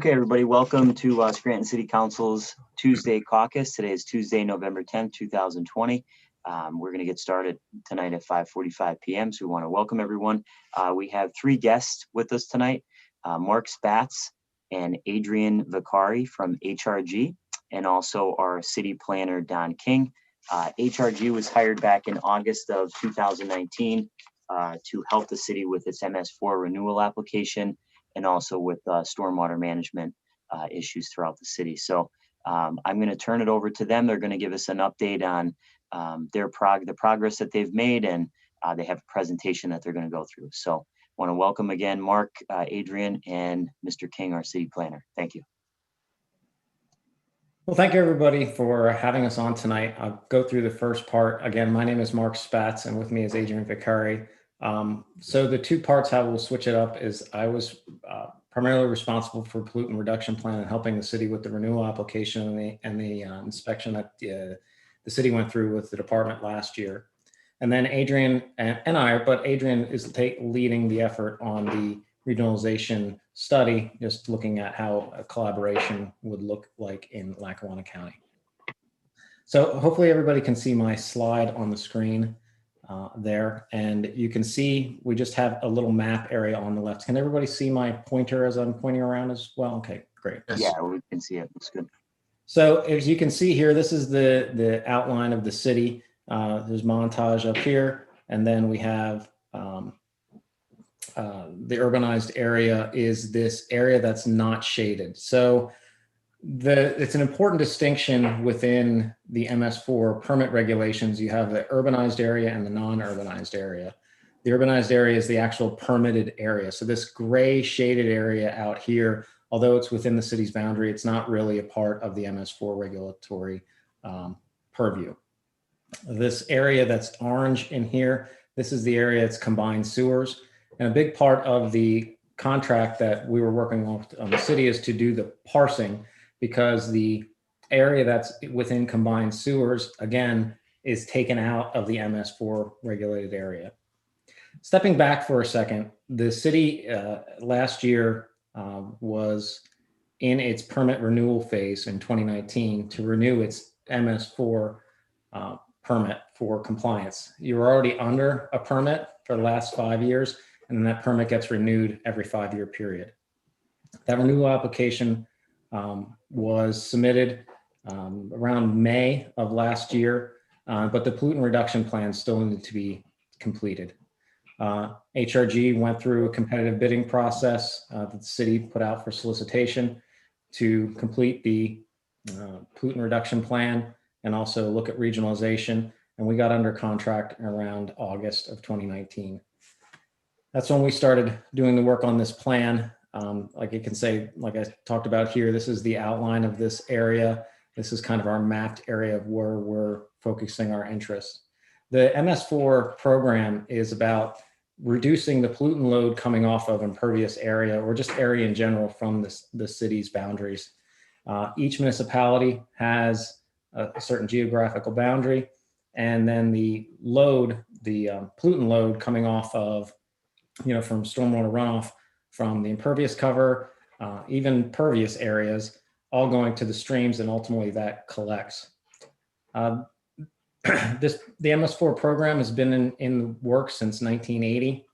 Okay, everybody, welcome to Scranton City Council's Tuesday Caucus. Today is Tuesday, November 10th, 2020. We're going to get started tonight at 5:45 p.m. So we want to welcome everyone. We have three guests with us tonight, Mark Spatz and Adrienne Vicari from HRG, and also our city planner, Don King. HRG was hired back in August of 2019 to help the city with its MS4 renewal application, and also with stormwater management issues throughout the city. So I'm going to turn it over to them. They're going to give us an update on the progress that they've made, and they have a presentation that they're going to go through. So I want to welcome again Mark, Adrienne, and Mr. King, our city planner. Thank you. Well, thank you everybody for having us on tonight. I'll go through the first part. Again, my name is Mark Spatz, and with me is Adrienne Vicari. So the two parts how we'll switch it up is I was primarily responsible for pollutant reduction plan and helping the city with the renewal application and the inspection that the city went through with the department last year. And then Adrienne and I, but Adrienne is leading the effort on the regionalization study, just looking at how a collaboration would look like in Lackawanna County. So hopefully everybody can see my slide on the screen there, and you can see we just have a little map area on the left. Can everybody see my pointer as I'm pointing around as well? Okay, great. Yeah, we can see it. Looks good. So as you can see here, this is the outline of the city. There's montage up here, and then we have the urbanized area is this area that's not shaded. So it's an important distinction within the MS4 permit regulations. You have the urbanized area and the non-urbanized area. The urbanized area is the actual permitted area. So this gray shaded area out here, although it's within the city's boundary, it's not really a part of the MS4 regulatory purview. This area that's orange in here, this is the area that's combined sewers. And a big part of the contract that we were working on the city is to do the parsing, because the area that's within combined sewers, again, is taken out of the MS4 regulated area. Stepping back for a second, the city last year was in its permit renewal phase in 2019 to renew its MS4 permit for compliance. You were already under a permit for the last 5 years, and then that permit gets renewed every 5-year period. That renewal application was submitted around May of last year, but the pollutant reduction plan still needed to be completed. HRG went through a competitive bidding process that the city put out for solicitation to complete the pollutant reduction plan and also look at regionalization. And we got under contract around August of 2019. That's when we started doing the work on this plan. Like you can say, like I talked about here, this is the outline of this area. This is kind of our mapped area of where we're focusing our interests. The MS4 program is about reducing the pollutant load coming off of impervious area, or just area in general, from the city's boundaries. Each municipality has a certain geographical boundary, and then the load, the pollutant load coming off of, from stormwater runoff, from the impervious cover, even pervious areas, all going to the streams, and ultimately that collects. The MS4 program has been in work since 1980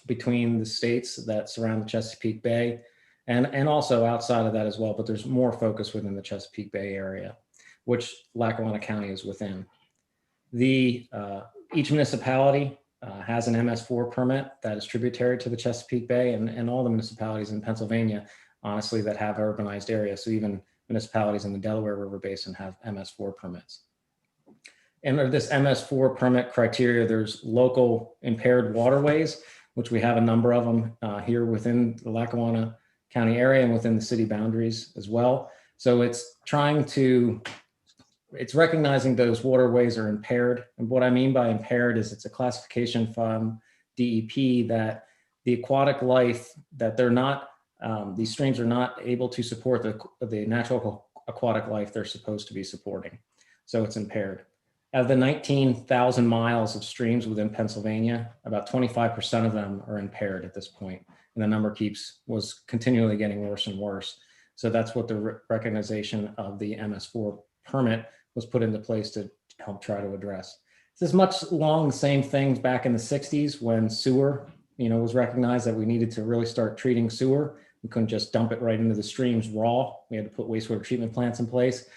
between the states that surround the Chesapeake Bay, and also outside of that as well, but there's more focus within the Chesapeake Bay area, which Lackawanna County is within. Each municipality has an MS4 permit that is tributary to the Chesapeake Bay, and all the municipalities in Pennsylvania, honestly, that have urbanized areas. So even municipalities in the Delaware River Basin have MS4 permits. And under this MS4 permit criteria, there's local impaired waterways, which we have a number of them here within the Lackawanna County area and within the city boundaries as well. So it's recognizing those waterways are impaired. And what I mean by impaired is it's a classification from DEP that the aquatic life, that they're not, these streams are not able to support the natural aquatic life they're supposed to be supporting. So it's impaired. Out of the 19,000 miles of streams within Pennsylvania, about 25% of them are impaired at this point, and the number was continually getting worse and worse. So that's what the recognition of the MS4 permit was put into place to help try to address. This is much along the same things back in the 60s when sewer, was recognized that we needed to really start treating sewer. We couldn't just dump it right into the streams raw. We had to put wastewater treatment plants in place.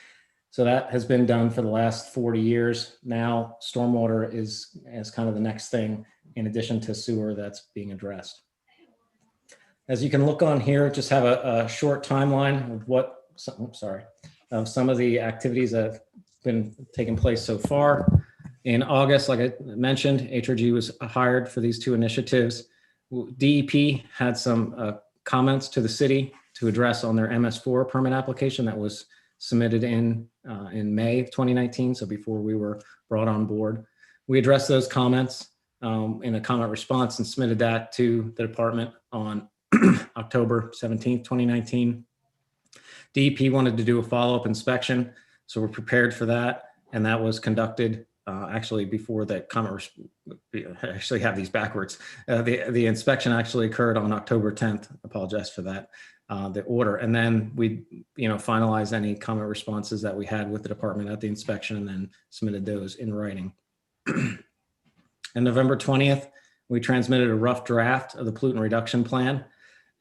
So that has been done for the last 40 years. Now stormwater is kind of the next thing in addition to sewer that's being addressed. As you can look on here, just have a short timeline of some of the activities that have been taking place so far. In August, like I mentioned, HRG was hired for these two initiatives. DEP had some comments to the city to address on their MS4 permit application that was submitted in May of 2019, so before we were brought on board. We addressed those comments in a comment response and submitted that to the department on October 17th, 2019. DEP wanted to do a follow-up inspection, so we're prepared for that, and that was conducted actually before that comment. I actually have these backwards. The inspection actually occurred on October 10th. Apologize for that. The order, and then we finalized any comment responses that we had with the department at the inspection and then submitted those in writing. On November 20th, we transmitted a rough draft of the pollutant reduction plan,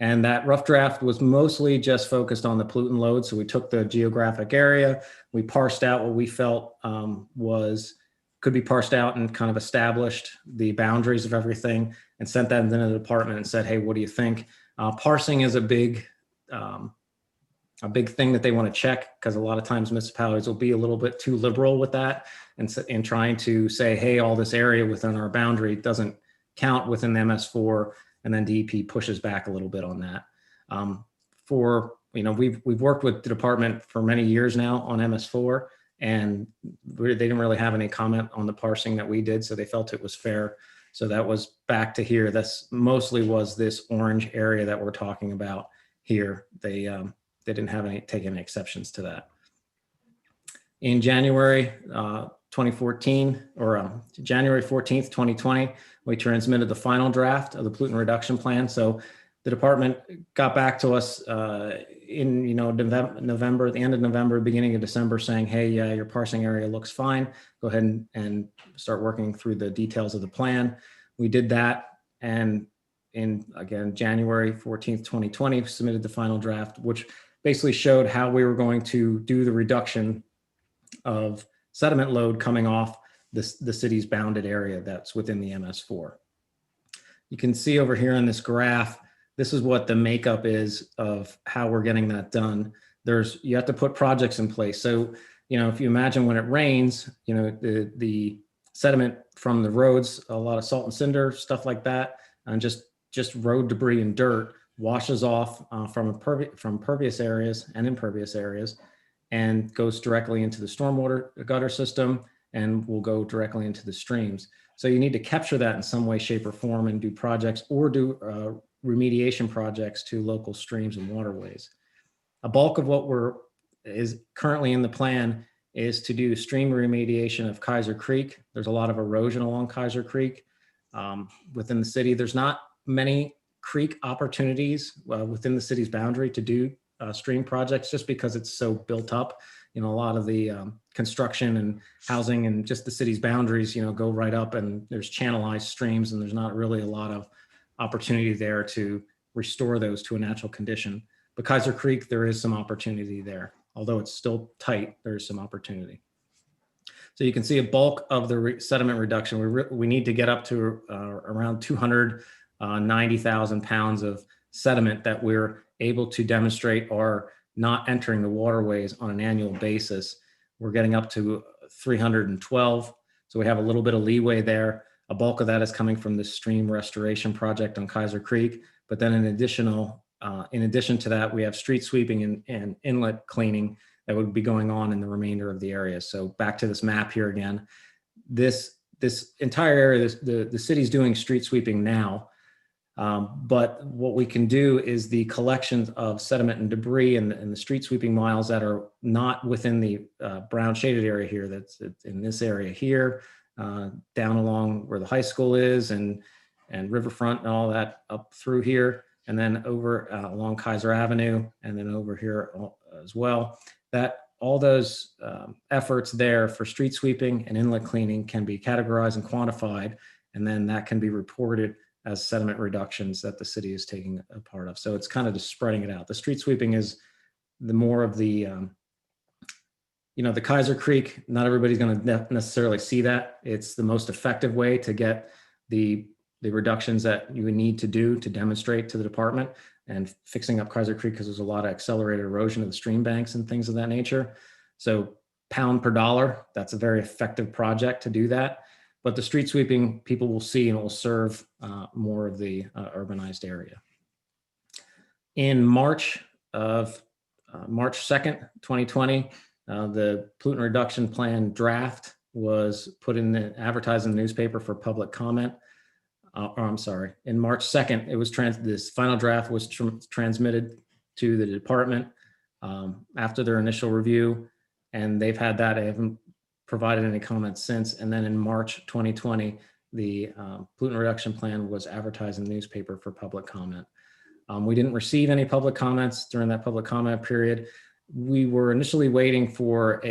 and that rough draft was mostly just focused on the pollutant load. So we took the geographic area, we parsed out what we felt could be parsed out and kind of established the boundaries of everything and sent that into the department and said, hey, what do you think? Parsing is a big thing that they want to check, because a lot of times municipalities will be a little bit too liberal with that and trying to say, hey, all this area within our boundary doesn't count within the MS4, and then DEP pushes back a little bit on that. We've worked with the department for many years now on MS4, and they didn't really have any comment on the parsing that we did, so they felt it was fair. So that was back to here. This mostly was this orange area that we're talking about here. They didn't take any exceptions to that. In January 2014, or January 14th, 2020, we transmitted the final draft of the pollutant reduction plan. So the department got back to us in November, the end of November, beginning of December, saying, hey, your parsing area looks fine. Go ahead and start working through the details of the plan. We did that, and again, January 14th, 2020, submitted the final draft, which basically showed how we were going to do the reduction of sediment load coming off the city's bounded area that's within the MS4. You can see over here in this graph, this is what the makeup is of how we're getting that done. You have to put projects in place. So, if you imagine when it rains, the sediment from the roads, a lot of salt and cinder, stuff like that, and just road debris and dirt washes off from pervious areas and impervious areas and goes directly into the stormwater gutter system and will go directly into the streams. So you need to capture that in some way, shape, or form and do projects or do remediation projects to local streams and waterways. A bulk of what is currently in the plan is to do stream remediation of Kaiser Creek. There's a lot of erosion along Kaiser Creek within the city. There's not many creek opportunities within the city's boundary to do stream projects, just because it's so built up. A lot of the construction and housing and just the city's boundaries, go right up, and there's channelized streams, and there's not really a lot of opportunity there to restore those to a natural condition. But Kaiser Creek, there is some opportunity there. Although it's still tight, there is some opportunity. So you can see a bulk of the sediment reduction. We need to get up to around 290,000 pounds of sediment that we're able to demonstrate are not entering the waterways on an annual basis. We're getting up to 312. So we have a little bit of leeway there. A bulk of that is coming from the stream restoration project on Kaiser Creek. But then in addition to that, we have street sweeping and inlet cleaning that would be going on in the remainder of the area. So back to this map here again, this entire area, the city's doing street sweeping now. But what we can do is the collection of sediment and debris and the street sweeping miles that are not within the brown shaded area here, that's in this area here, down along where the high school is and Riverfront and all that up through here. and then over along Kaiser Avenue, and then over here as well. That all those efforts there for street sweeping and inlet cleaning can be categorized and quantified, and then that can be reported as sediment reductions that the city is taking a part of. So it's kind of just spreading it out. The street sweeping is the more of the, the Kaiser Creek, not everybody's going to necessarily see that. It's the most effective way to get the reductions that you would need to do to demonstrate to the department, and fixing up Kaiser Creek, because there's a lot of accelerated erosion of the stream banks and things of that nature. So pound per dollar, that's a very effective project to do that. But the street sweeping, people will see, and will serve more of the urbanized area. In March 2nd, 2020, the pollutant reduction plan draft was put in the advertised in the newspaper for public comment. In March 2nd, it was this final draft was transmitted to the department after their initial review, and they've had that. I haven't provided any comments since. And then in March 2020, the pollutant reduction plan was advertised in the newspaper for public comment. We didn't receive any public comments during that public comment period. We were initially waiting for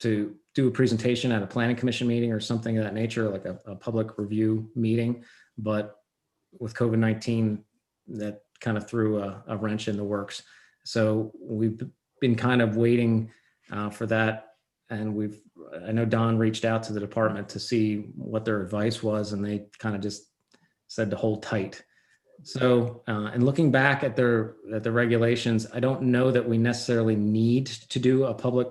to do a presentation at a planning commission meeting or something of that nature, like a public review meeting. But with COVID-19, that kind of threw a wrench in the works. So we've been kind of waiting for that. And I know Don reached out to the department to see what their advice was, and they kind of just said to hold tight. So, and looking back at the regulations, I don't know that we necessarily need to do a public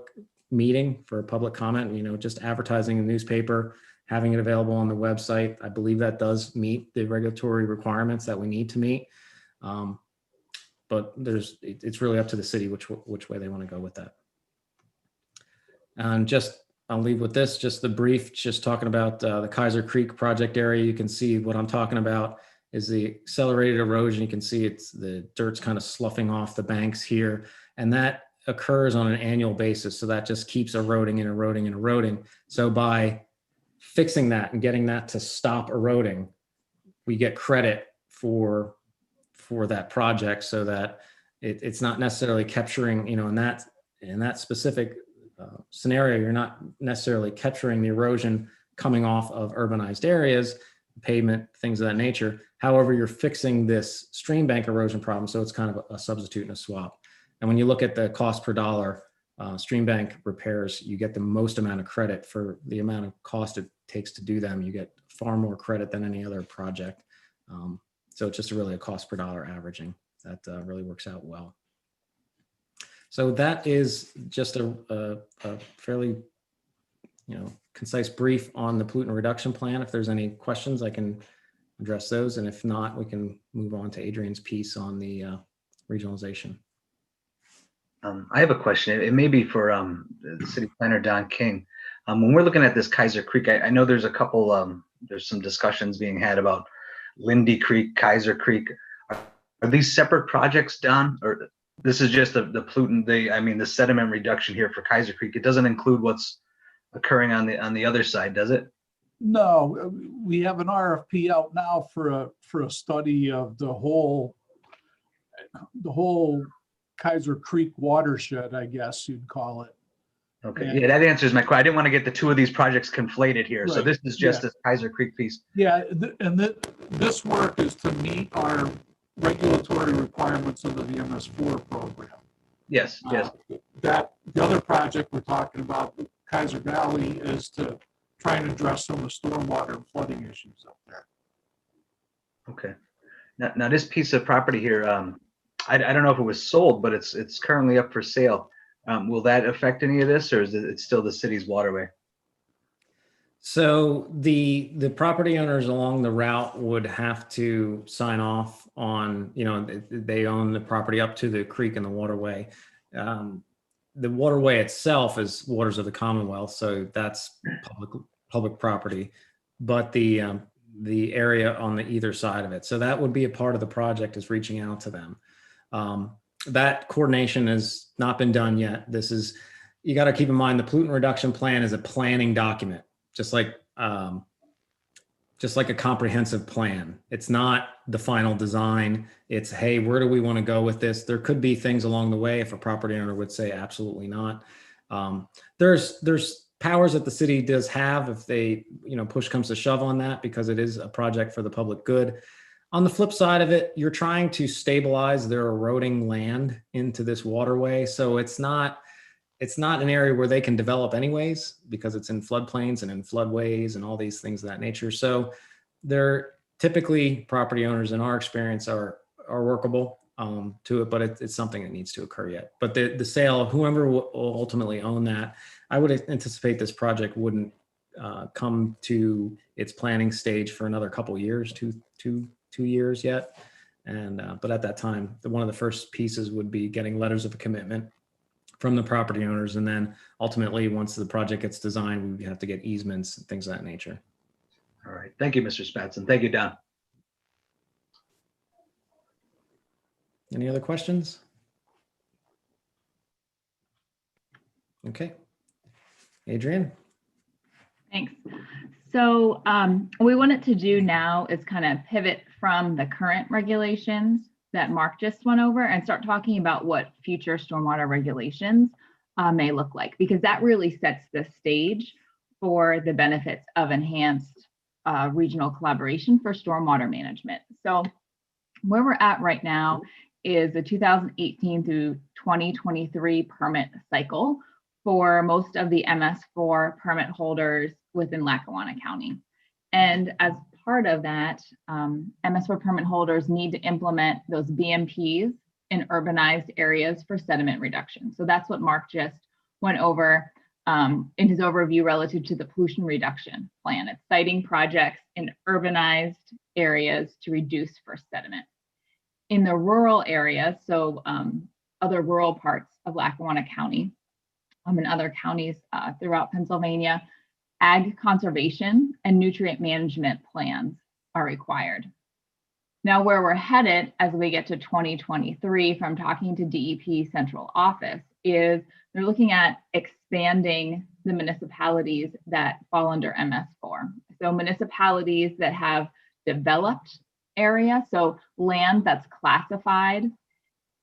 meeting for a public comment. Just advertising in the newspaper, having it available on the website, I believe that does meet the regulatory requirements that we need to meet. But it's really up to the city which way they want to go with that. And I'll leave with this, just the brief, just talking about the Kaiser Creek project area. You can see what I'm talking about is the accelerated erosion. You can see the dirt's kind of sloughing off the banks here, and that occurs on an annual basis. So that just keeps eroding and eroding and eroding. So by fixing that and getting that to stop eroding, we get credit for that project, so that it's not necessarily capturing, in that specific scenario, you're not necessarily capturing the erosion coming off of urbanized areas, pavement, things of that nature. However, you're fixing this stream bank erosion problem, so it's kind of a substitute and a swap. And when you look at the cost per dollar, stream bank repairs, you get the most amount of credit for the amount of cost it takes to do them. You get far more credit than any other project. So it's just really a cost per dollar averaging that really works out well. So that is just a fairly, concise brief on the pollutant reduction plan. If there's any questions, I can address those. And if not, we can move on to Adrienne's piece on the regionalization. I have a question. It may be for the city planner, Don King. When we're looking at this Kaiser Creek, I know there's a couple, there's some discussions being had about Lindy Creek, Kaiser Creek. Are these separate projects, Don? Or this is just the pollutant, the sediment reduction here for Kaiser Creek? It doesn't include what's occurring on the other side, does it? No, we have an RFP out now for a study of the whole Kaiser Creek watershed, I guess you'd call it. Okay, And, yeah, that answers my question. I didn't want to get the two of these projects conflated here. Right. So this is just this Kaiser Creek piece. Yeah, this work is to meet our regulatory requirements under the MS4 program. Yes, yes. The other project we're talking about, Kaiser Valley, is to try and address some of the stormwater and flooding issues up there. Okay. Now this piece of property here, I don't know if it was sold, but it's currently up for sale. Will that affect any of this, or is it still the city's waterway? So the property owners along the route would have to sign off on, they own the property up to the creek and the waterway. The waterway itself is waters of the Commonwealth, so that's public property, but the area on the either side of it. So that would be a part of the project, is reaching out to them. That coordination has not been done yet. You got to keep in mind, the pollutant reduction plan is a planning document, just like just like a comprehensive plan. It's not the final design. It's, hey, where do we want to go with this? There could be things along the way if a property owner would say absolutely not. There's powers that the city does have if they, push comes to shove on that, because it is a project for the public good. On the flip side of it, you're trying to stabilize their eroding land into this waterway. So it's not an area where they can develop anyways, because it's in floodplains and in floodways and all these things of that nature. So they're typically, property owners in our experience are workable to it, but it's something that needs to occur yet. But the sale, whoever will ultimately own that, I would anticipate this project wouldn't come to its planning stage for another couple of years, two years yet. And but at that time, one of the first pieces would be getting letters of commitment from the property owners. And then ultimately, once the project gets designed, we have to get easements and things of that nature. All right. Thank you, Mr. Spatz, and thank you, Don. Any other questions? Okay. Adrienne? Thanks. So what we wanted to do now is kind of pivot from the current regulations that Mark just went over and start talking about what future stormwater regulations may look like, because that really sets the stage for the benefits of enhanced regional collaboration for stormwater management. So where we're at right now is the 2018 through 2023 permit cycle for most of the MS4 permit holders within Lackawanna County. And as part of that, MS4 permit holders need to implement those BMPs in urbanized areas for sediment reduction. So that's what Mark just went over in his overview relative to the pollution reduction plan. It's citing projects in urbanized areas to reduce first sediment. In the rural areas, so other rural parts of Lackawanna County and other counties throughout Pennsylvania, ag conservation and nutrient management plans are required. Now, where we're headed as we get to 2023 from talking to DEP Central Office is they're looking at expanding the municipalities that fall under MS4. So municipalities that have developed area, so land that's classified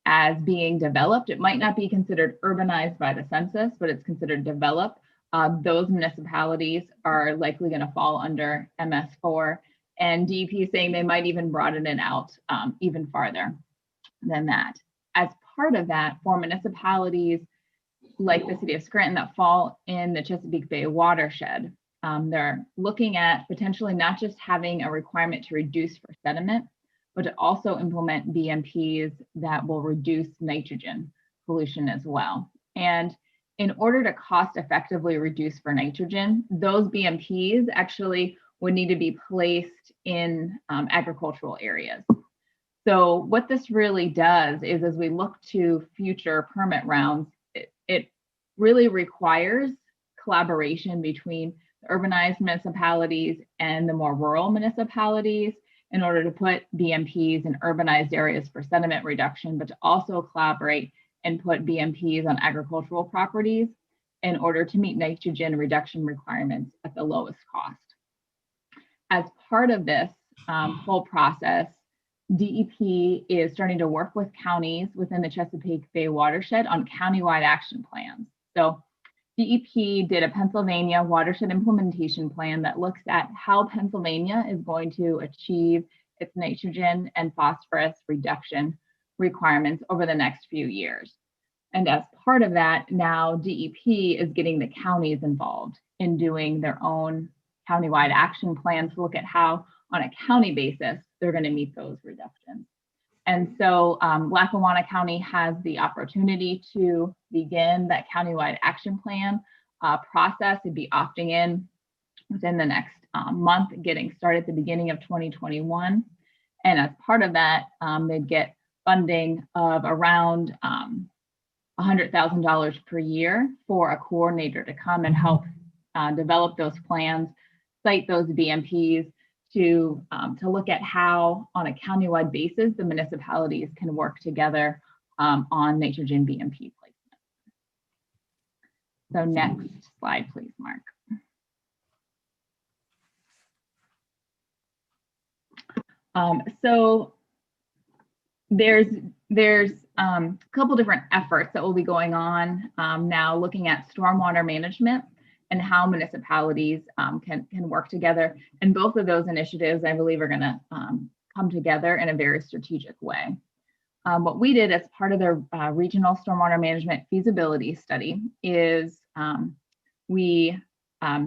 as being developed. It might not be considered urbanized by the census, but it's considered developed. Those municipalities are likely going to fall under MS4, and DEP is saying they might even broaden it out even farther than that. As part of that, for municipalities like the city of Scranton that fall in the Chesapeake Bay watershed, they're looking at potentially not just having a requirement to reduce for sediment, but to also implement BMPs that will reduce nitrogen pollution as well. And in order to cost effectively reduce for nitrogen, those BMPs actually would need to be placed in agricultural areas. So what this really does is, as we look to future permit rounds, it really requires collaboration between the urbanized municipalities and the more rural municipalities in order to put BMPs in urbanized areas for sediment reduction, but to also collaborate and put BMPs on agricultural properties in order to meet nitrogen reduction requirements at the lowest cost. As part of this whole process, DEP is starting to work with counties within the Chesapeake Bay watershed on countywide action plans. So DEP did a Pennsylvania watershed implementation plan that looks at how Pennsylvania is going to achieve its nitrogen and phosphorus reduction requirements over the next few years. And as part of that, now DEP is getting the counties involved in doing their own countywide action plans to look at how, on a county basis, they're going to meet those reductions. And so Lackawanna County has the opportunity to begin that countywide action plan process. It'd be opting in within the next month, getting started at the beginning of 2021. And as part of that, they'd get funding of around $100,000 per year for a coordinator to come and help develop those plans, cite those BMPs, to look at how, on a countywide basis, the municipalities can work together on nitrogen BMP placement. So next slide, please, Mark. So there's a couple different efforts that will be going on now, looking at stormwater management and how municipalities can work together. And both of those initiatives, I believe, are going to come together in a very strategic way. What we did as part of the regional stormwater management feasibility study is we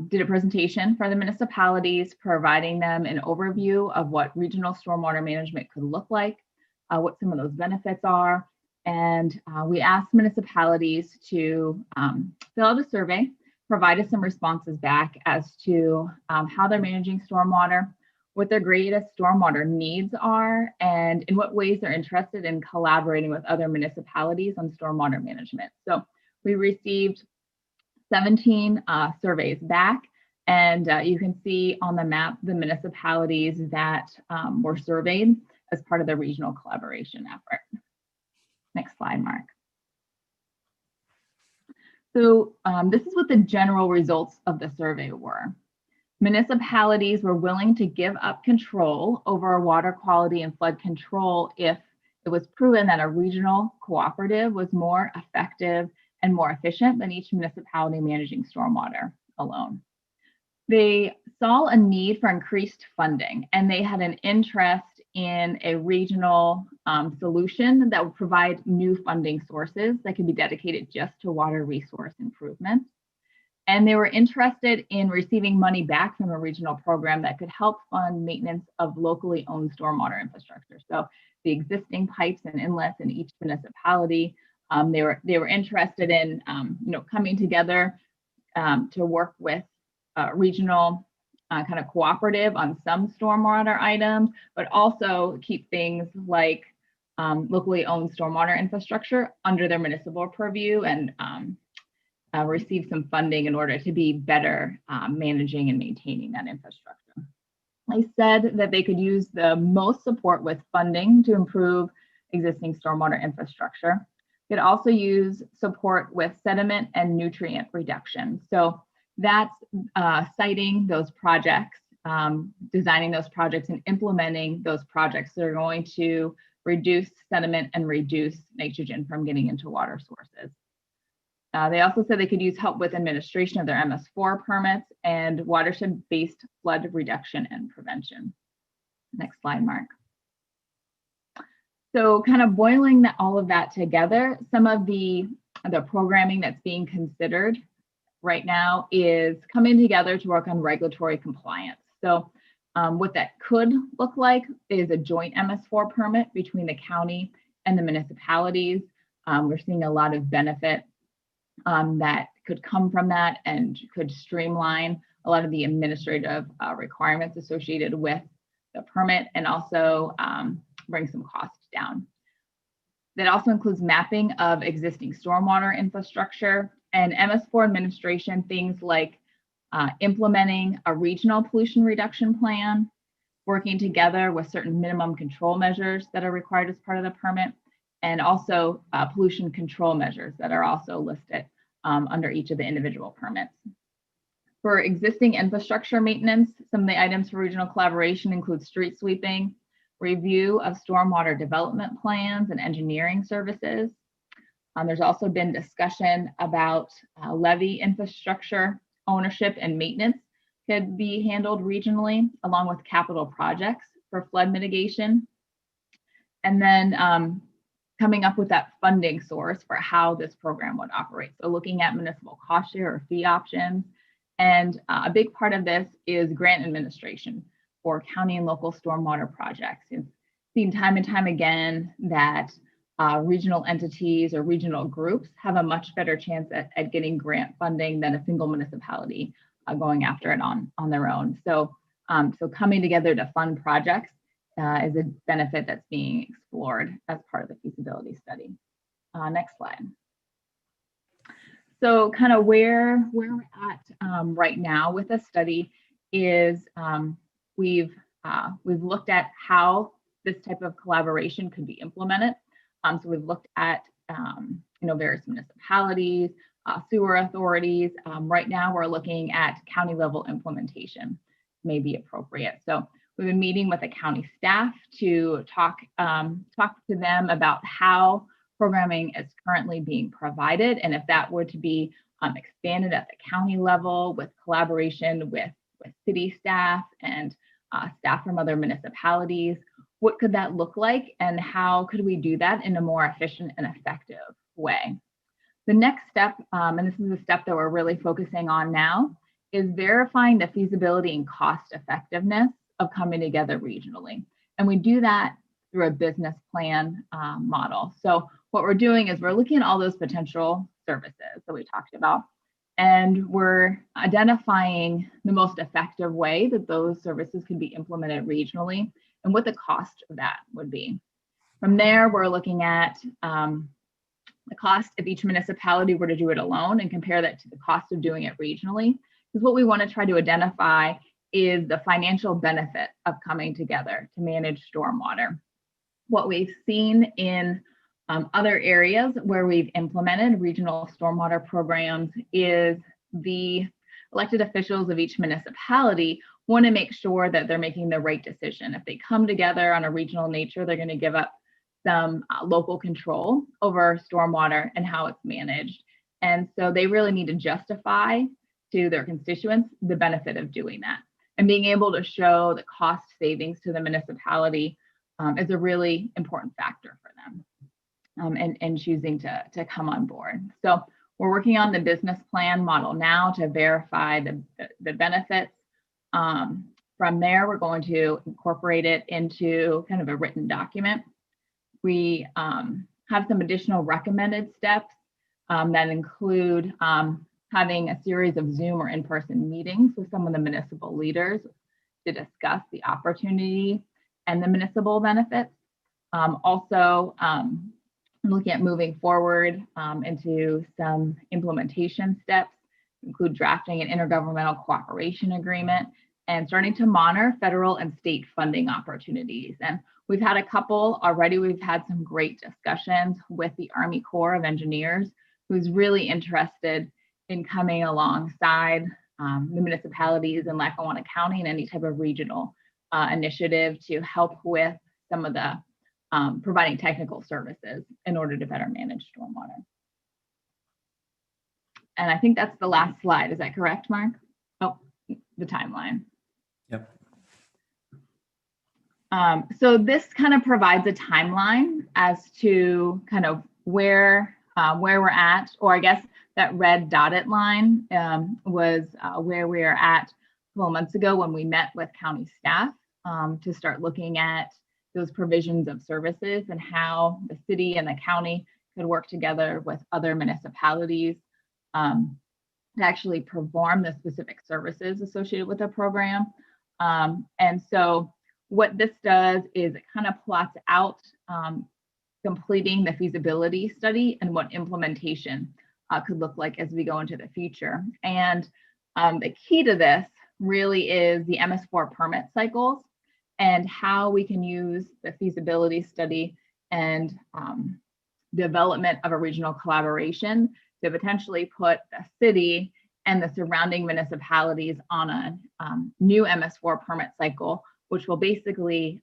did a presentation for the municipalities, providing them an overview of what regional stormwater management could look like, what some of those benefits are. And we asked municipalities to fill out a survey, provide us some responses back as to how they're managing stormwater, what their greatest stormwater needs are, and in what ways they're interested in collaborating with other municipalities on stormwater management. So we received 17 surveys back, and you can see on the map the municipalities that were surveyed as part of the regional collaboration effort. Next slide, Mark. So this is what the general results of the survey were. Municipalities were willing to give up control over water quality and flood control if it was proven that a regional cooperative was more effective and more efficient than each municipality managing stormwater alone. They saw a need for increased funding, and they had an interest in a regional solution that would provide new funding sources that could be dedicated just to water resource improvements. And they were interested in receiving money back from a regional program that could help fund maintenance of locally owned stormwater infrastructure. So the existing pipes and inlets in each municipality, they were interested in coming together to work with regional kind of cooperative on some stormwater items, but also keep things like locally owned stormwater infrastructure under their municipal purview and receive some funding in order to be better managing and maintaining that infrastructure. They said that they could use the most support with funding to improve existing stormwater infrastructure. They'd also use support with sediment and nutrient reduction. So that's citing those projects, designing those projects and implementing those projects that are going to reduce sediment and reduce nitrogen from getting into water sources. They also said they could use help with administration of their MS4 permits and watershed-based flood reduction and prevention. Next slide, Mark. So kind of boiling all of that together, some of the programming that's being considered right now is coming together to work on regulatory compliance. So what that could look like is a joint MS4 permit between the county and the municipalities. We're seeing a lot of benefit that could come from that and could streamline a lot of the administrative requirements associated with the permit and also bring some costs down. That also includes mapping of existing stormwater infrastructure and MS4 administration, things like implementing a regional pollution reduction plan, working together with certain minimum control measures that are required as part of the permit, and also pollution control measures that are also listed under each of the individual permits. For existing infrastructure maintenance, some of the items for regional collaboration include street sweeping, review of stormwater development plans and engineering services. There's also been discussion about levee infrastructure ownership and maintenance could be handled regionally, along with capital projects for flood mitigation. And then coming up with that funding source for how this program would operate. So looking at municipal cost share or fee options. And a big part of this is grant administration for county and local stormwater projects. It's seen time and time again that regional entities or regional groups have a much better chance at getting grant funding than a single municipality going after it on their own. So, so coming together to fund projects is a benefit that's being explored as part of the feasibility study. Next slide. So kind of where we're at right now with the study is we've looked at how this type of collaboration could be implemented. So we've looked at various municipalities, sewer authorities. Right now we're looking at county level implementation may be appropriate. So We've been meeting with the county staff to talk to them about how programming is currently being provided, and if that were to be expanded at the county level with collaboration with city staff and staff from other municipalities. What could that look like, and how could we do that in a more efficient and effective way? The next step, and this is a step that we're really focusing on now, is verifying the feasibility and cost effectiveness of coming together regionally. And we do that through a business plan model. So what we're doing is we're looking at all those potential services that we talked about, and we're identifying the most effective way that those services can be implemented regionally and what the cost of that would be. From there, we're looking at the cost if each municipality were to do it alone and compare that to the cost of doing it regionally. Because what we want to try to identify is the financial benefit of coming together to manage stormwater. What we've seen in other areas where we've implemented regional stormwater programs is the elected officials of each municipality want to make sure that they're making the right decision. If they come together on a regional nature, they're going to give up some local control over stormwater and how it's managed. And so they really need to justify to their constituents the benefit of doing that. And being able to show the cost savings to the municipality is a really important factor for them and choosing to come on board. So we're working on the business plan model now to verify the benefits. From there, we're going to incorporate it into kind of a written document. We have some additional recommended steps that include having a series of Zoom or in-person meetings with some of the municipal leaders to discuss the opportunity and the municipal benefits. Also, looking at moving forward into some implementation steps, include drafting an intergovernmental cooperation agreement and starting to monitor federal and state funding opportunities. And we've had a couple already. We've had some great discussions with the Army Corps of Engineers, who's really interested in coming alongside the municipalities in Lackawanna County and any type of regional initiative to help with some of the providing technical services in order to better manage stormwater. And I think that's the last slide. Is that correct, Mark? Oh, the timeline. Yep. So this kind of provides a timeline as to kind of where we're at, or I guess that red dotted line was where we are at a couple of months ago when we met with county staff to start looking at those provisions of services and how the city and the county could work together with other municipalities to actually perform the specific services associated with the program. And so what this does is it kind of plots out completing the feasibility study and what implementation could look like as we go into the future. And the key to this really is the MS4 permit cycles and how we can use the feasibility study and development of a regional collaboration to potentially put the city and the surrounding municipalities on a new MS4 permit cycle, which will basically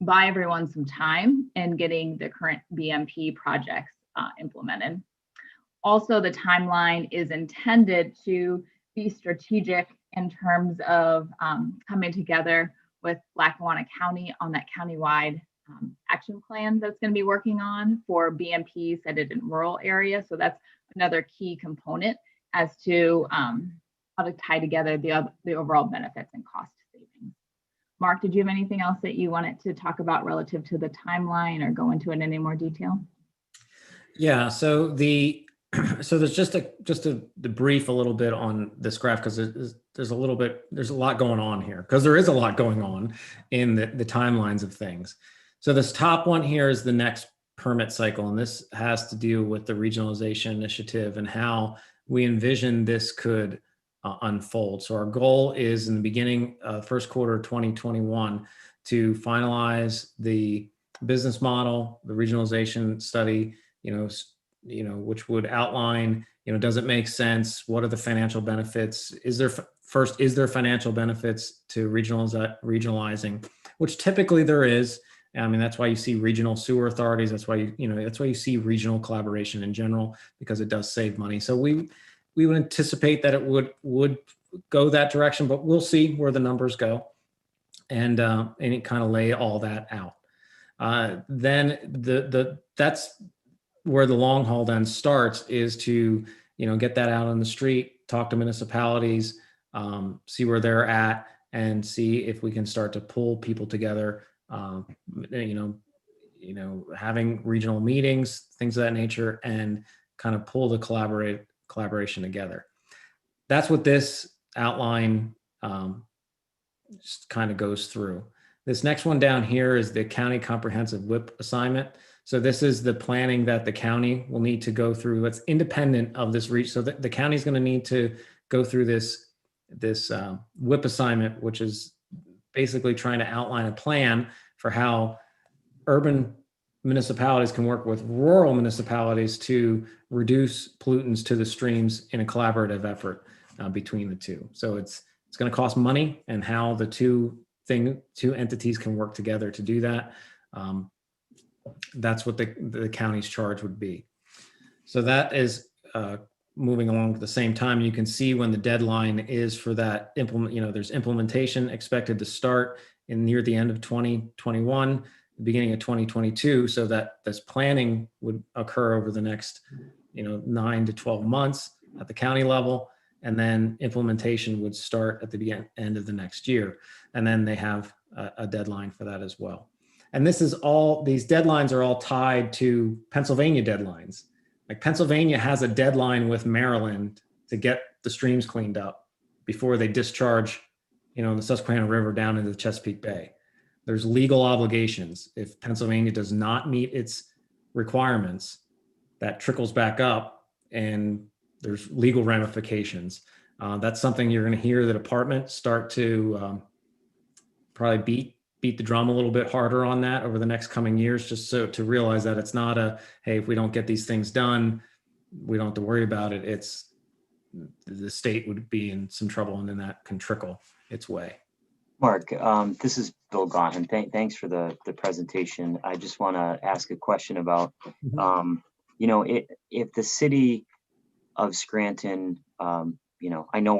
buy everyone some time in getting the current BMP projects implemented. Also, the timeline is intended to be strategic in terms of coming together with Lackawanna County on that countywide action plan that's going to be working on for BMP sited in rural areas. So that's another key component as to how to tie together the overall benefits and cost savings. Mark, did you have anything else that you wanted to talk about relative to the timeline or go into it in any more detail? Yeah, so there's just to debrief a little bit on this graph, because there's a lot going on here, because there is a lot going on in the timelines of things. So this top one here is the next permit cycle, and this has to do with the regionalization initiative and how we envision this could unfold. So our goal is in the beginning, first quarter of 2021, to finalize the business model, the regionalization study, which would outline, does it make sense? What are the financial benefits? Is there first, is there financial benefits to regionalizing, which typically there is. I mean, that's why you see regional sewer authorities. That's why that's why you see regional collaboration in general, because it does save money. So we would anticipate that it would go that direction, but we'll see where the numbers go, and it kind of lay all that out. Then that's where the long haul then starts, is to get that out on the street, talk to municipalities, see where they're at, and see if we can start to pull people together. Having regional meetings, things of that nature, and kind of pull the collaboration together. That's what this outline just kind of goes through. This next one down here is the county comprehensive WIP assignment. So this is the planning that the county will need to go through. It's independent of this reach. So the county is going to need to go through this WIP assignment, which is basically trying to outline a plan for how urban municipalities can work with rural municipalities to reduce pollutants to the streams in a collaborative effort between the two. So it's going to cost money, and how the two entities can work together to do that. That's what the county's charge would be. So that is moving along at the same time. You can see when the deadline is for that there's implementation expected to start near the end of 2021, the beginning of 2022, so that this planning would occur over the next 9 to 12 months at the county level, and then implementation would start at the end of the next year. And then they have a deadline for that as well. And these deadlines are all tied to Pennsylvania deadlines. Like Pennsylvania has a deadline with Maryland to get the streams cleaned up before they discharge, the Susquehanna River down into the Chesapeake Bay. There's legal obligations. If Pennsylvania does not meet its requirements, that trickles back up, and there's legal ramifications. That's something you're going to hear the department start to probably beat the drum a little bit harder on that over the next coming years, just so to realize that it's not hey, if we don't get these things done, we don't have to worry about it. It's the state would be in some trouble, and then that can trickle its way. Mark, this is Bill Gaughan. Thanks for the presentation. I just want to ask a question about, if the city of Scranton, I know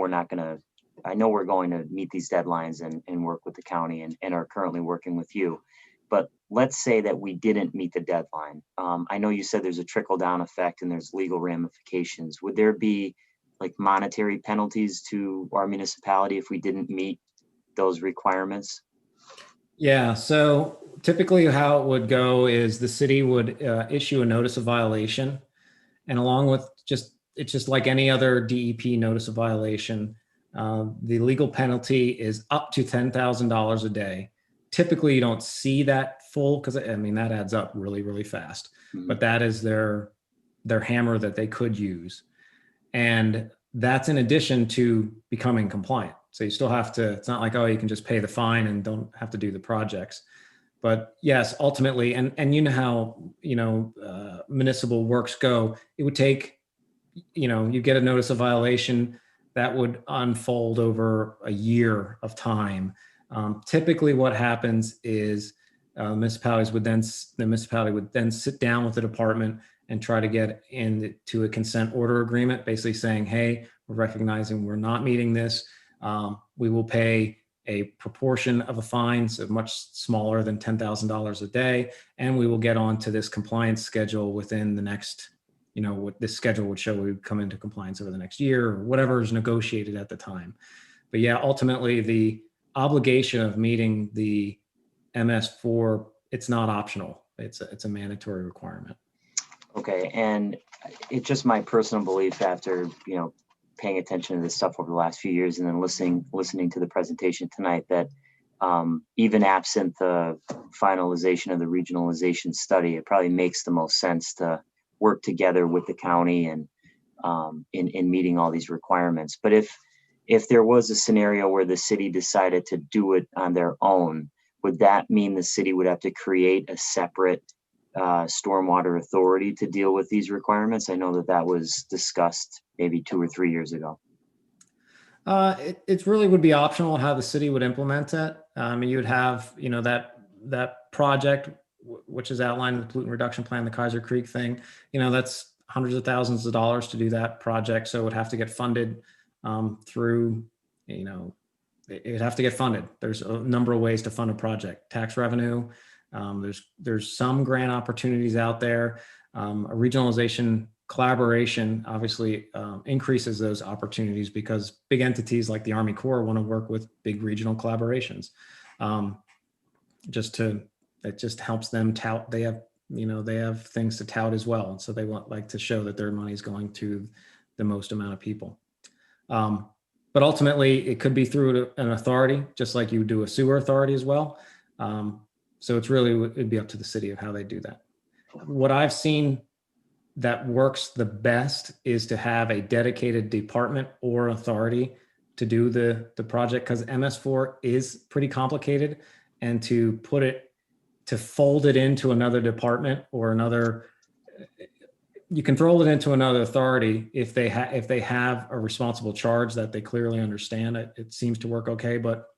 we're going to meet these deadlines and work with the county and are currently working with you. But let's say that we didn't meet the deadline. I know you said there's a trickle down effect and there's legal ramifications. Would there be like monetary penalties to our municipality if we didn't meet those requirements? Yeah, so typically how it would go is the city would issue a notice of violation, and along with it's just like any other DEP notice of violation, the legal penalty is up to $10,000 a day. Typically, you don't see that full, because that adds up really, really fast. Mm-hmm. But that is their hammer that they could use, and that's in addition to becoming compliant. So you still have to. It's not like, oh, you can just pay the fine and don't have to do the projects. But yes, ultimately, and you know how municipal works go. It would take, you get a notice of violation that would unfold over a year of time. Typically what happens is the municipality would then sit down with the department and try to get into a consent order agreement, basically saying, hey, we're recognizing we're not meeting this. We will pay a proportion of a fine, so much smaller than $10,000 a day, and we will get on to this compliance schedule within the next, what this schedule would show we would come into compliance over the next year, or whatever is negotiated at the time. But yeah, ultimately the obligation of meeting the MS4, it's not optional. It's a mandatory requirement. Okay, and it's just my personal belief after, paying attention to this stuff over the last few years and then listening to the presentation tonight that even absent the finalization of the regionalization study, it probably makes the most sense to work together with the county and in meeting all these requirements. But if there was a scenario where the city decided to do it on their own, would that mean the city would have to create a separate stormwater authority to deal with these requirements? I know that was discussed maybe 2 or 3 years ago. It really would be optional how the city would implement it. You would have, that project, which is outlined in the pollutant reduction plan, the Kaiser Creek thing, that's hundreds of thousands of dollars to do that project. So it would have to get funded through, it'd have to get funded. There's a number of ways to fund a project. Tax revenue, there's some grant opportunities out there. A regionalization collaboration obviously increases those opportunities because big entities like the Army Corps want to work with big regional collaborations. It just helps them tout. They have things to tout as well. And so they like to show that their money is going to the most amount of people. But ultimately it could be through an authority, just like you would do a sewer authority as well. So it'd be up to the city of how they do that. What I've seen that works the best is to have a dedicated department or authority to do the project, because MS4 is pretty complicated, and to fold it into another department or you can throw it into another authority if they have a responsible charge that they clearly understand. It seems to work okay, but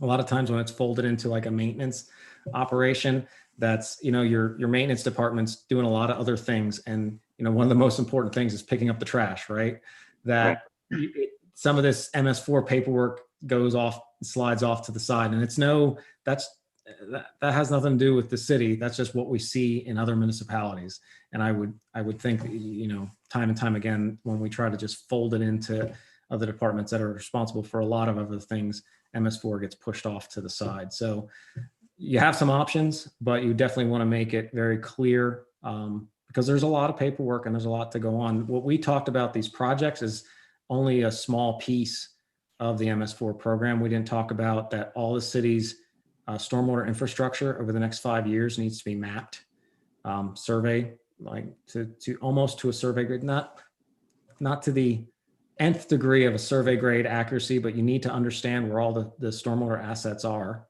a lot of times when it's folded into like a maintenance operation, that's, your maintenance department's doing a lot of other things. And, one of the most important things is picking up the trash, right? That some of this MS4 paperwork slides off to the side, and that has nothing to do with the city. That's just what we see in other municipalities. And I would think, time and time again, when we try to just fold it into other departments that are responsible for a lot of other things, MS4 gets pushed off to the side. So you have some options, but you definitely want to make it very clear, because there's a lot of paperwork and there's a lot to go on. What we talked about these projects is only a small piece of the MS4 program. We didn't talk about that all the city's stormwater infrastructure over the next 5 years needs to be mapped, survey, like to almost to a survey grade, not to the nth degree of a survey grade accuracy, but you need to understand where all the stormwater assets are,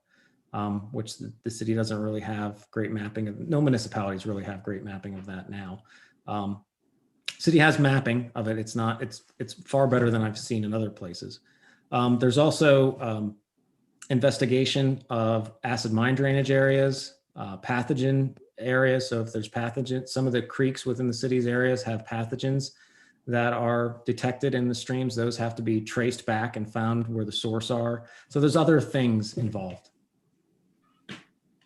which the city doesn't really have great mapping of. No municipalities really have great mapping of that now. City has mapping of it. It's far better than I've seen in other places. There's also investigation of acid mine drainage areas, pathogen areas. So if there's pathogens, some of the creeks within the city's areas have pathogens that are detected in the streams. Those have to be traced back and found where the source are. So there's other things involved.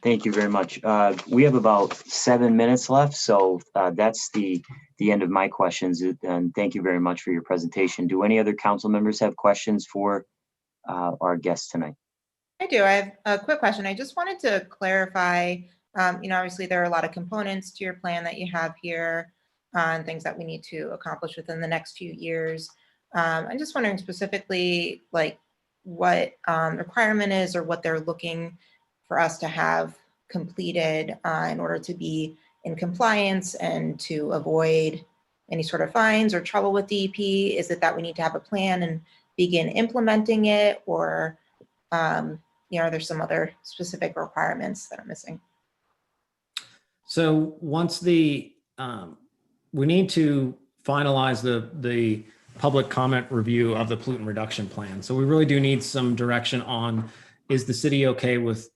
Thank you very much. We have about 7 minutes left, so that's the end of my questions. And thank you very much for your presentation. Do any other council members have questions for our guests tonight? I do. I have a quick question. I just wanted to clarify, obviously there are a lot of components to your plan that you have here and things that we need to accomplish within the next few years. I'm just wondering specifically, like what requirement is or what they're looking for us to have completed in order to be in compliance and to avoid any sort of fines or trouble with DEP. Is it that we need to have a plan and begin implementing it, or are there some other specific requirements that are missing? So once we need to finalize the public comment review of the pollutant reduction plan. So we really do need some direction on, is the city okay with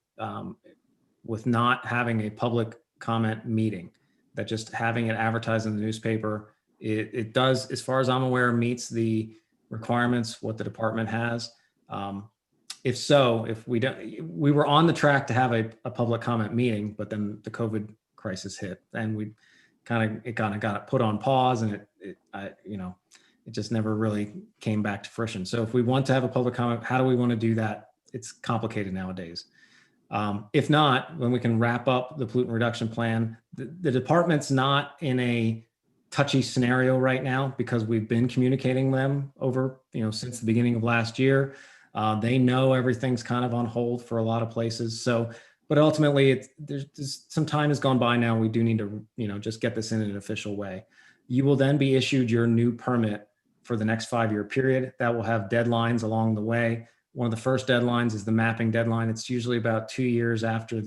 not having a public comment meeting, that just having it advertised in the newspaper? It does, as far as I'm aware, meets the requirements, what the department has. If so, if we were on the track to have a public comment meeting, but then the COVID crisis hit, and it kind of got put on pause, and it just never really came back to fruition. So if we want to have a public comment, how do we want to do that? It's complicated nowadays. If not, then we can wrap up the pollutant reduction plan. The department's not in a touchy scenario right now because we've been communicating them over, since the beginning of last year. They know everything's kind of on hold for a lot of places. So, but ultimately, there's some time has gone by now. We do need to, just get this in an official way. You will then be issued your new permit for the next 5-year period. That will have deadlines along the way. One of the first deadlines is the mapping deadline. It's usually about 2 years after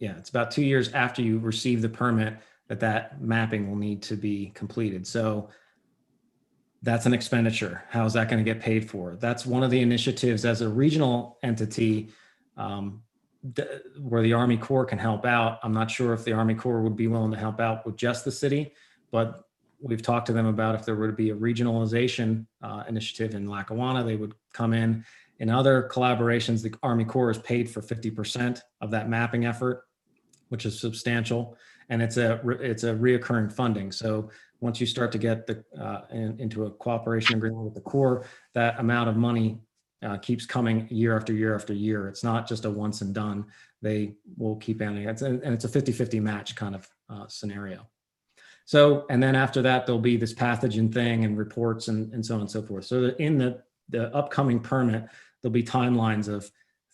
it's about 2 years after you receive the permit that mapping will need to be completed. So That's an expenditure. How's that going to get paid for? That's one of the initiatives as a regional entity where the Army Corps can help out. I'm not sure if the Army Corps would be willing to help out with just the city, but we've talked to them about if there were to be a regionalization initiative in Lackawanna, they would come in. In other collaborations, the Army Corps is paid for 50% of that mapping effort, which is substantial, and it's a reoccurring funding. So once you start to get into a cooperation agreement with the Corps, that amount of money keeps coming year after year after year. It's not just a once and done. They will keep adding it, and it's a 50-50 match kind of scenario. So, and then after that, there'll be this pathogen thing and reports and so on and so forth. So in the upcoming permit, there'll be timelines of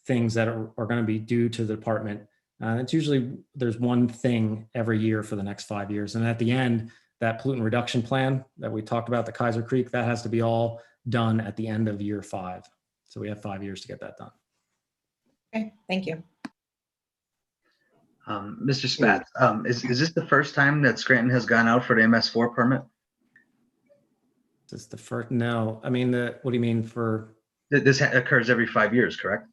things that are going to be due to the department. It's usually, there's one thing every year for the next 5 years. And at the end, that pollutant reduction plan that we talked about, the Kaiser Creek, that has to be all done at the end of year 5. So we have 5 years to get that done. Okay, thank you. Mr. Spatz, is this the first time that Scranton has gone out for the MS4 permit? Is this the first? No, I mean, what do you mean for? This occurs every 5 years, correct?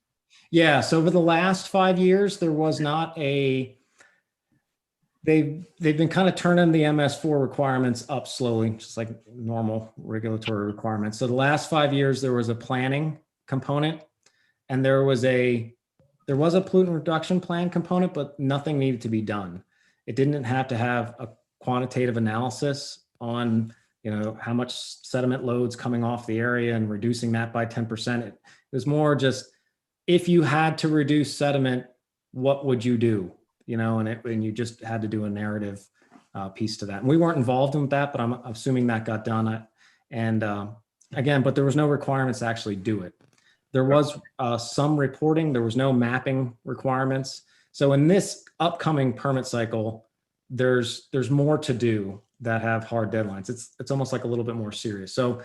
Yeah, so over the last 5 years, there was not a, they've been kind of turning the MS4 requirements up slowly, just like normal regulatory requirements. So the last 5 years, there was a planning component, and there was a pollutant reduction plan component, but nothing needed to be done. It didn't have to have a quantitative analysis on, how much sediment loads coming off the area and reducing that by 10%. It was more just, if you had to reduce sediment, what would you do? And you just had to do a narrative piece to that. And we weren't involved in that, but I'm assuming that got done. Again, but there was no requirements to actually do it. There was some reporting. There was no mapping requirements. So in this upcoming permit cycle, there's more to do that have hard deadlines. It's almost like a little bit more serious. So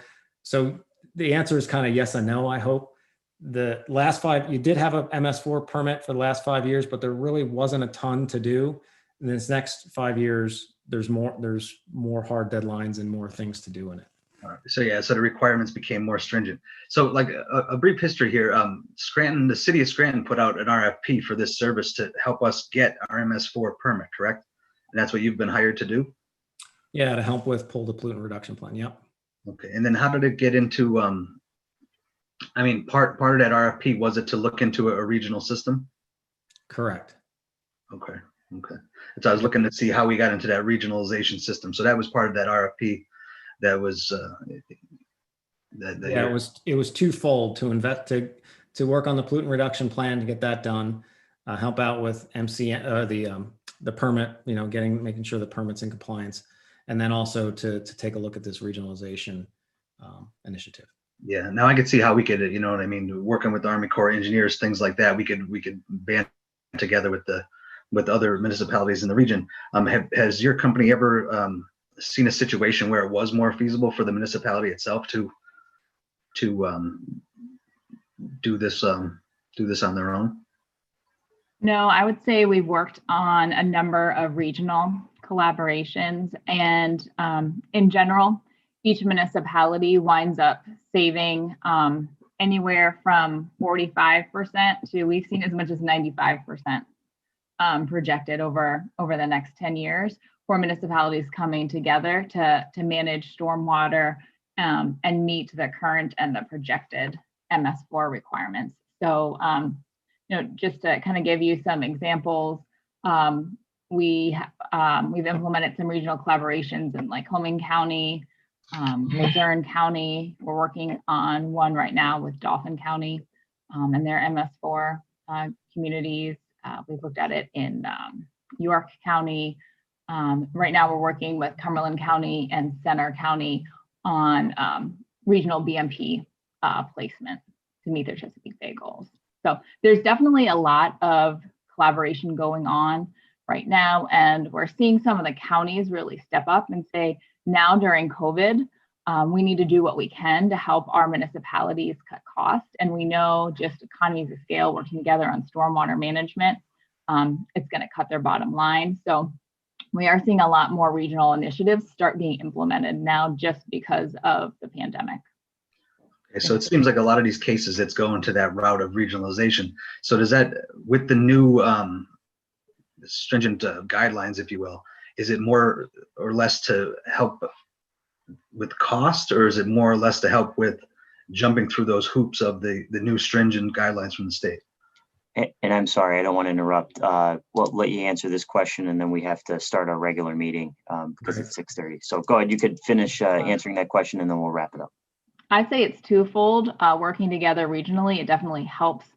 the answer is kind of yes and no, I hope. The last 5, you did have a MS4 permit for the last 5 years, but there really wasn't a ton to do. In this next 5 years, there's more hard deadlines and more things to do in it. So the requirements became more stringent. So like a brief history here, Scranton, the city of Scranton put out an RFP for this service to help us get our MS4 permit, correct? And that's what you've been hired to do? Yeah, to help with pull the pollutant reduction plan, yep. Okay, and then how did it get into, part of that RFP, was it to look into a regional system? Correct. Okay. So I was looking to see how we got into that regionalization system. So that was part of that RFP. That was yeah, it was twofold: to work on the pollutant reduction plan to get that done, help out with the permit, making sure the permit's in compliance, and then also to take a look at this regionalization initiative. Yeah, now I could see how we could, working with the Army Corps engineers, things like that, we could band together with other municipalities in the region. Has your company ever seen a situation where it was more feasible for the municipality itself to do this on their own? No, I would say we've worked on a number of regional collaborations, and in general, each municipality winds up saving anywhere from 45% to, we've seen as much as 95% projected over the next 10 years for municipalities coming together to manage stormwater and meet the current and the projected MS4 requirements. So, just to kind of give you some examples, we've implemented some regional collaborations in Lycoming County, Luzerne County. We're working on one right now with Dauphin County and their MS4 communities. We've looked at it in York County. Right now we're working with Cumberland County and Center County on regional BMP placement to meet their Chesapeake Bay goals. So there's definitely a lot of collaboration going on right now, and we're seeing some of the counties really step up and say, now during COVID, we need to do what we can to help our municipalities cut costs. And we know just economies of scale working together on stormwater management, it's going to cut their bottom line. So we are seeing a lot more regional initiatives start being implemented now just because of the pandemic. Okay, so it seems like a lot of these cases, it's going to that route of regionalization. So does that, with the new stringent guidelines, if you will, is it more or less to help with cost, or is it more or less to help with jumping through those hoops of the new stringent guidelines from the state? And I'm sorry, I don't want to interrupt. We'll let you answer this question, and then we have to start our regular meeting because it's 6:30. So go ahead, you could finish answering that question, and then we'll wrap it up. I'd say it's twofold. Working together regionally, it definitely helps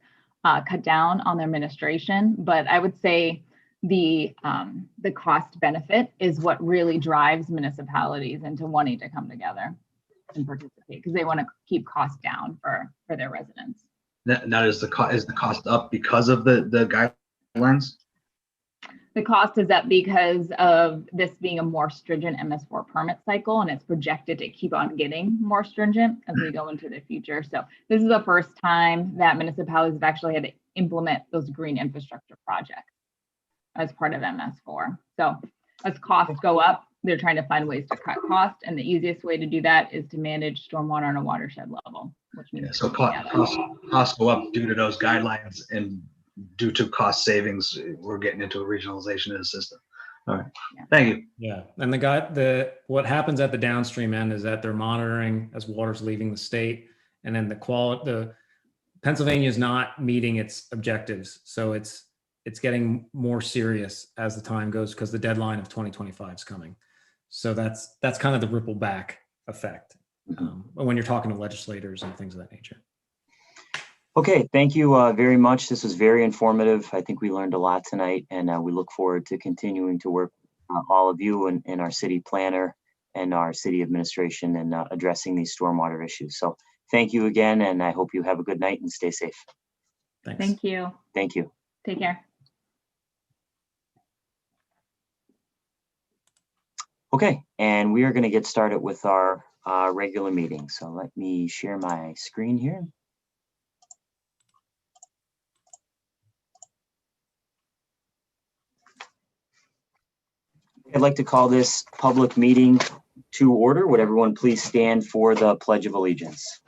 cut down on their administration. But I would say the cost benefit is what really drives municipalities into wanting to come together and participate, because they want to keep costs down for their residents. Now, is the cost up because of the guidelines? The cost is up because of this being a more stringent MS4 permit cycle, and it's projected to keep on getting more stringent as we go into the future. So this is the first time that municipalities have actually had to implement those green infrastructure projects as part of MS4. So as costs go up, they're trying to find ways to cut costs, and the easiest way to do that is to manage stormwater on a watershed level, which means So costs go up due to those guidelines, and due to cost savings, we're getting into a regionalization of the system. All right, thank you. Yeah, and what happens at the downstream end is that they're monitoring as water's leaving the state, and then the Pennsylvania is not meeting its objectives, so it's getting more serious as the time goes because the deadline of 2025 is coming. So that's kind of the ripple back effect when you're talking to legislators and things of that nature. Okay, thank you very much. This was very informative. I think we learned a lot tonight, and we look forward to continuing to work with all of you and our city planner and our city administration and addressing these stormwater issues. So thank you again, and I hope you have a good night and stay safe. Thanks. Thank you. Thank you. Take care. Okay, and we are going to get started with our regular meeting. So let me share my screen here. I'd like to call this public meeting to order. Would everyone please stand for the Pledge of Allegiance?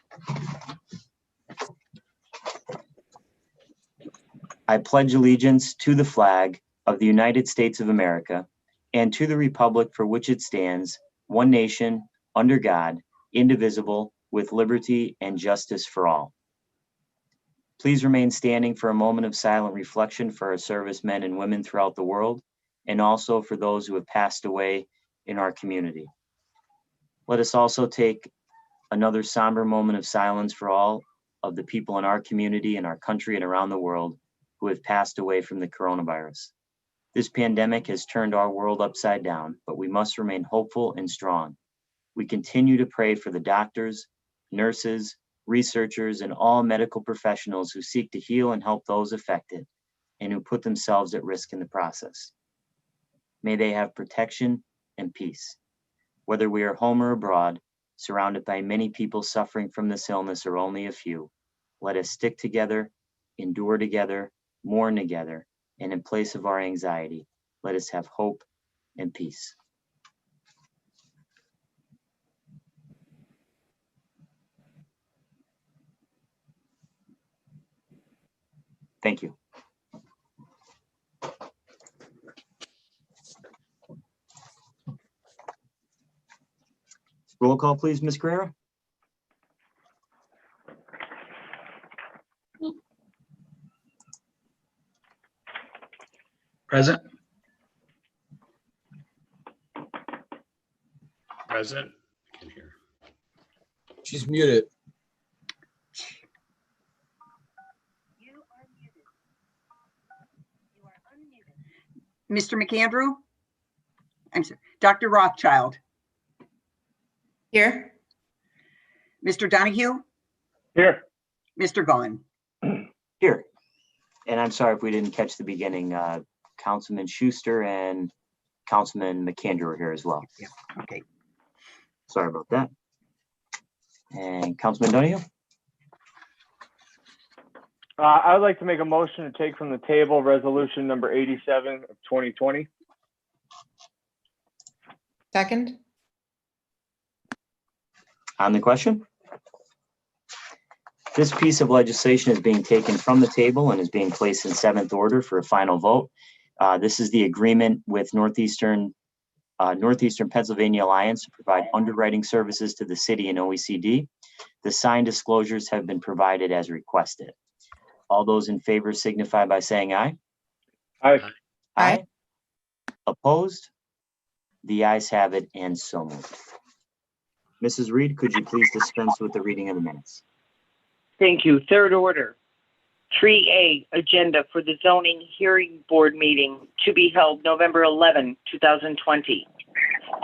I pledge allegiance to the flag of the United States of America and to the republic for which it stands, one nation, under God, indivisible, with liberty and justice for all. Please remain standing for a moment of silent reflection for our servicemen and women throughout the world, and also for those who have passed away in our community. Let us also take another somber moment of silence for all of the people in our community, in our country, and around the world who have passed away from the coronavirus. This pandemic has turned our world upside down, but we must remain hopeful and strong. We continue to pray for the doctors, nurses, researchers, and all medical professionals who seek to heal and help those affected and who put themselves at risk in the process. May they have protection and peace. Whether we are home or abroad, surrounded by many people suffering from this illness or only a few, let us stick together, endure together, mourn together, and in place of our anxiety, let us have hope and peace. Thank you. Roll call, please, Ms. Guerrero. Present. Present. I can hear. She's muted. Mr. McAndrew? I'm sorry, Dr. Rothchild? Here. Mr. Donahue? Here. Mr. Gaughan? Here. And I'm sorry if we didn't catch the beginning. Councilman Schuster and Councilman McAndrew are here as well. Yeah, okay. Sorry about that. And Councilman Donahue? I would like to make a motion to take from the table resolution number 87 of 2020. Second. On the question? This piece of legislation is being taken from the table and is being placed in seventh order for a final vote. This is the agreement with Northeastern Pennsylvania Alliance to provide underwriting services to the city and OECD. The signed disclosures have been provided as requested. All those in favor signify by saying aye. Aye. Aye. Opposed? The ayes have it, and so moved. Mrs. Reed, could you please dispense with the reading of the minutes? Thank you. Third order. 3A, agenda for the zoning hearing board meeting to be held November 11, 2020.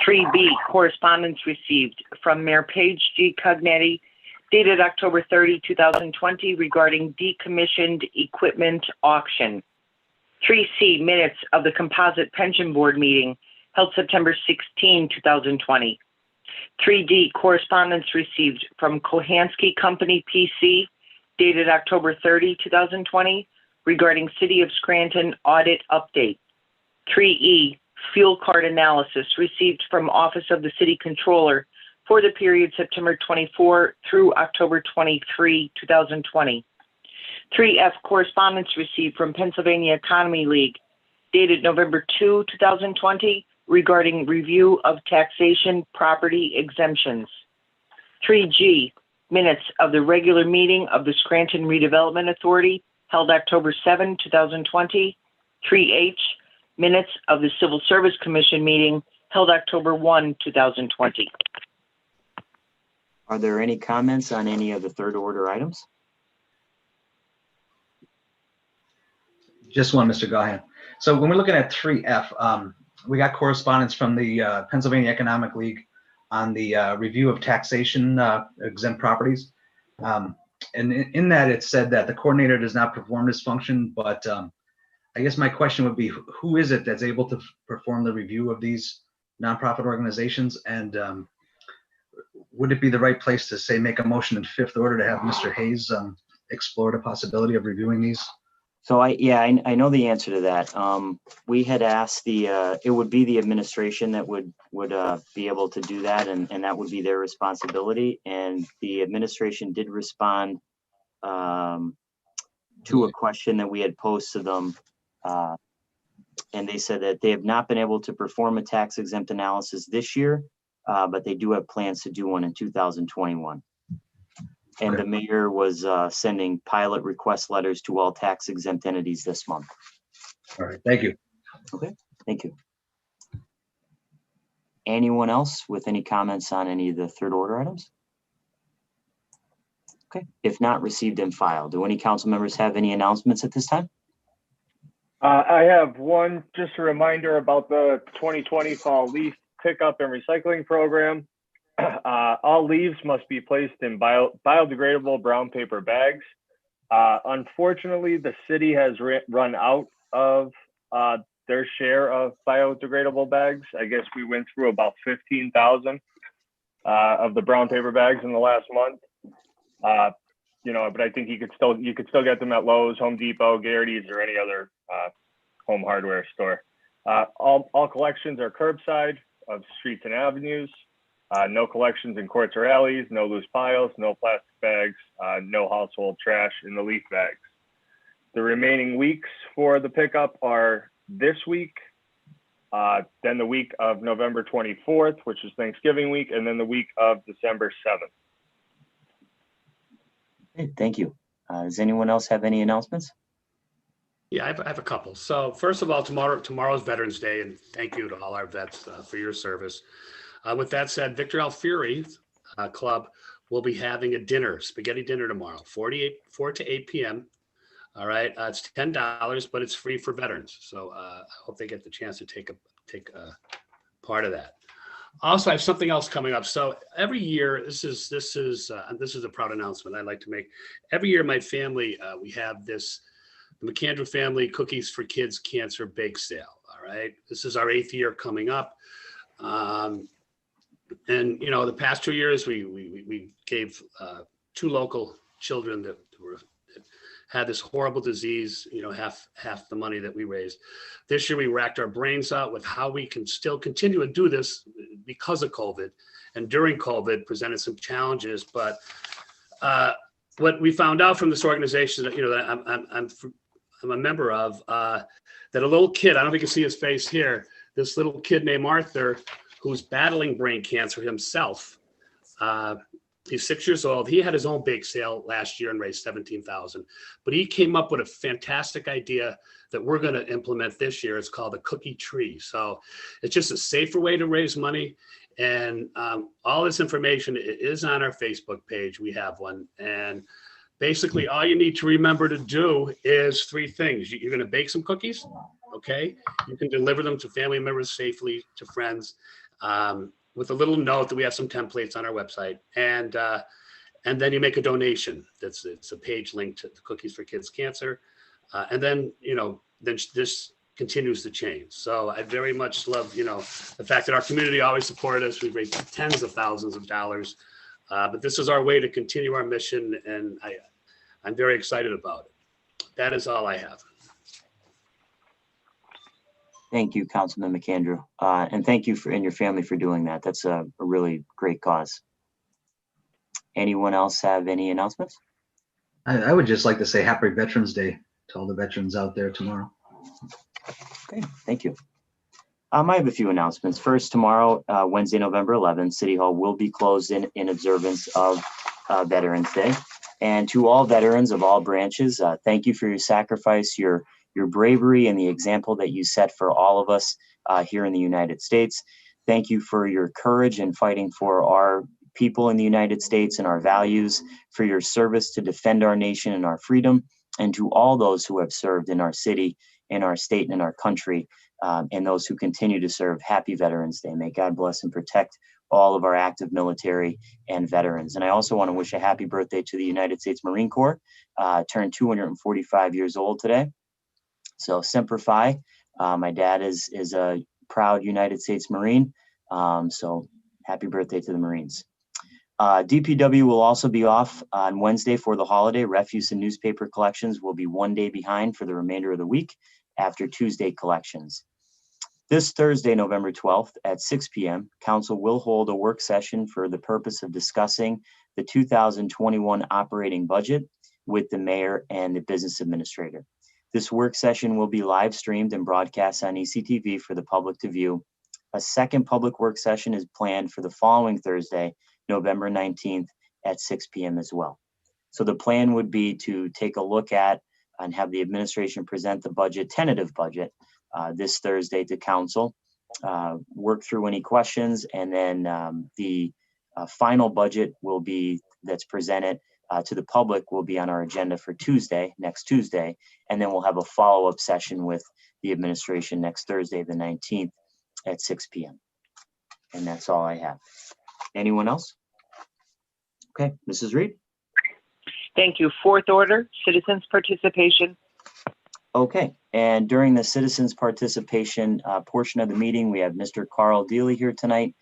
3B, correspondence received from Mayor Paige G. Cognetti, dated October 30, 2020, regarding decommissioned equipment auction. 3C, minutes of the Composite Pension Board meeting held September 16, 2020. 3D, correspondence received from Kohansky Company PC, dated October 30, 2020, regarding City of Scranton audit update. 3E, fuel card analysis received from Office of the City Controller for the period September 24 through October 23, 2020. 3F, correspondence received from Pennsylvania Economy League, dated November 2, 2020, regarding review of taxation property exemptions. 3G, minutes of the regular meeting of the Scranton Redevelopment Authority held October 7, 2020. 3H, minutes of the Civil Service Commission meeting held October 1, 2020. Are there any comments on any of the third order items? Just one, Mr. Gaughan. So when we're looking at 3F, we got correspondence from the Pennsylvania Economic League on the review of taxation exempt properties. And in that, it said that the coordinator does not perform this function, but I guess my question would be, who is it that's able to perform the review of these nonprofit organizations? And would it be the right place to say, make a motion in fifth order to have Mr. Hayes explore the possibility of reviewing these? So I know the answer to that. We had asked it would be the administration that would be able to do that, and that would be their responsibility. And the administration did respond to a question that we had posed to them. And they said that they have not been able to perform a tax exempt analysis this year, but they do have plans to do one in 2021. And the mayor was sending pilot request letters to all tax exempt entities this month. All right, thank you. Okay, thank you. Anyone else with any comments on any of the third order items? Okay, if not, received and filed. Do any council members have any announcements at this time? I have one, just a reminder about the 2020 fall leaf pickup and recycling program. All leaves must be placed in biodegradable brown paper bags. Unfortunately, the city has run out of their share of biodegradable bags. I guess we went through about 15,000 of the brown paper bags in the last month. But I think you could still get them at Lowe's, Home Depot, Garrity's, or any other home hardware store. All collections are curbside of streets and avenues. No collections in courts or alleys, no loose piles, no plastic bags, no household trash in the leaf bags. The remaining weeks for the pickup are this week, then the week of November 24th, which is Thanksgiving week, and then the week of December 7th. Okay, thank you. Does anyone else have any announcements? Yeah, I have a couple. So first of all, tomorrow's Veterans Day, and thank you to all our vets for your service. With that said, Victor Alfieri Club will be having a dinner, spaghetti dinner tomorrow, 4 to 8 p.m. All right, it's $10, but it's free for veterans. So I hope they get the chance to take a part of that. Also, I have something else coming up. So every year, this is a proud announcement I'd like to make. Every year, my family we have the McAndrew Family Cookies for Kids Cancer Bake Sale. All right, this is our 8th year coming up. And the past 2 years we gave 2 local children that had this horrible disease, half the money that we raised. This year we racked our brains out with how we can still continue to do this, because of COVID, and during COVID presented some challenges. But what we found out from this organization that, that I'm a member of, that a little kid, I don't know if you can see his face here, this little kid named Arthur, who's battling brain cancer himself. He's 6 years old. He had his own bake sale last year and raised $17,000. But he came up with a fantastic idea that we're going to implement this year. It's called the cookie tree. So it's just a safer way to raise money. And all this information is on our Facebook page. We have one. And basically, all you need to remember to do is 3 things. You're going to bake some cookies, okay? You can deliver them to family members safely, to friends, with a little note that we have some templates on our website. And then you make a donation. It's a page linked to the Cookies for Kids Cancer. And then, then this continues to change. So I very much love, the fact that our community always supported us. We've raised tens of thousands of dollars. But this is our way to continue our mission, and I'm very excited about it. That is all I have. Thank you, Councilman McAndrew. And thank you and your family for doing that. That's a really great cause. Anyone else have any announcements? I would just like to say Happy Veterans Day to all the veterans out there tomorrow. Okay, thank you. I have a few announcements. First, tomorrow, Wednesday, November 11th, City Hall will be closed in observance of Veterans Day. And to all veterans of all branches, thank you for your sacrifice, your bravery, and the example that you set for all of us here in the United States. Thank you for your courage in fighting for our people in the United States and our values, for your service to defend our nation and our freedom, and to all those who have served in our city, in our state, and in our country, and those who continue to serve. Happy Veterans Day. May God bless and protect all of our active military and veterans. And I also want to wish a happy birthday to the United States Marine Corps. Turned 245 years old today. So Semper Fi. My dad is a proud United States Marine. So happy birthday to the Marines. DPW will also be off on Wednesday for the holiday. Refuse and newspaper collections will be 1 day behind for the remainder of the week after Tuesday collections. This Thursday, November 12th at 6 p.m., Council will hold a work session for the purpose of discussing the 2021 operating budget with the mayor and the business administrator. This work session will be live streamed and broadcast on ECTV for the public to view. A second public work session is planned for the following Thursday, November 19th at 6 p.m. as well. So the plan would be to take a look at and have the administration present the budget, tentative budget, this Thursday to council, work through any questions, and then the final budget will be, that's presented to the public, will be on our agenda for Tuesday, next Tuesday, and then we'll have a follow-up session with the administration next Thursday, the 19th at 6 p.m. And that's all I have. Anyone else? Okay, Mrs. Reed. Thank you. Fourth order, citizens participation. Okay, and during the citizens participation portion of the meeting, we have Mr. Carl Deely here tonight,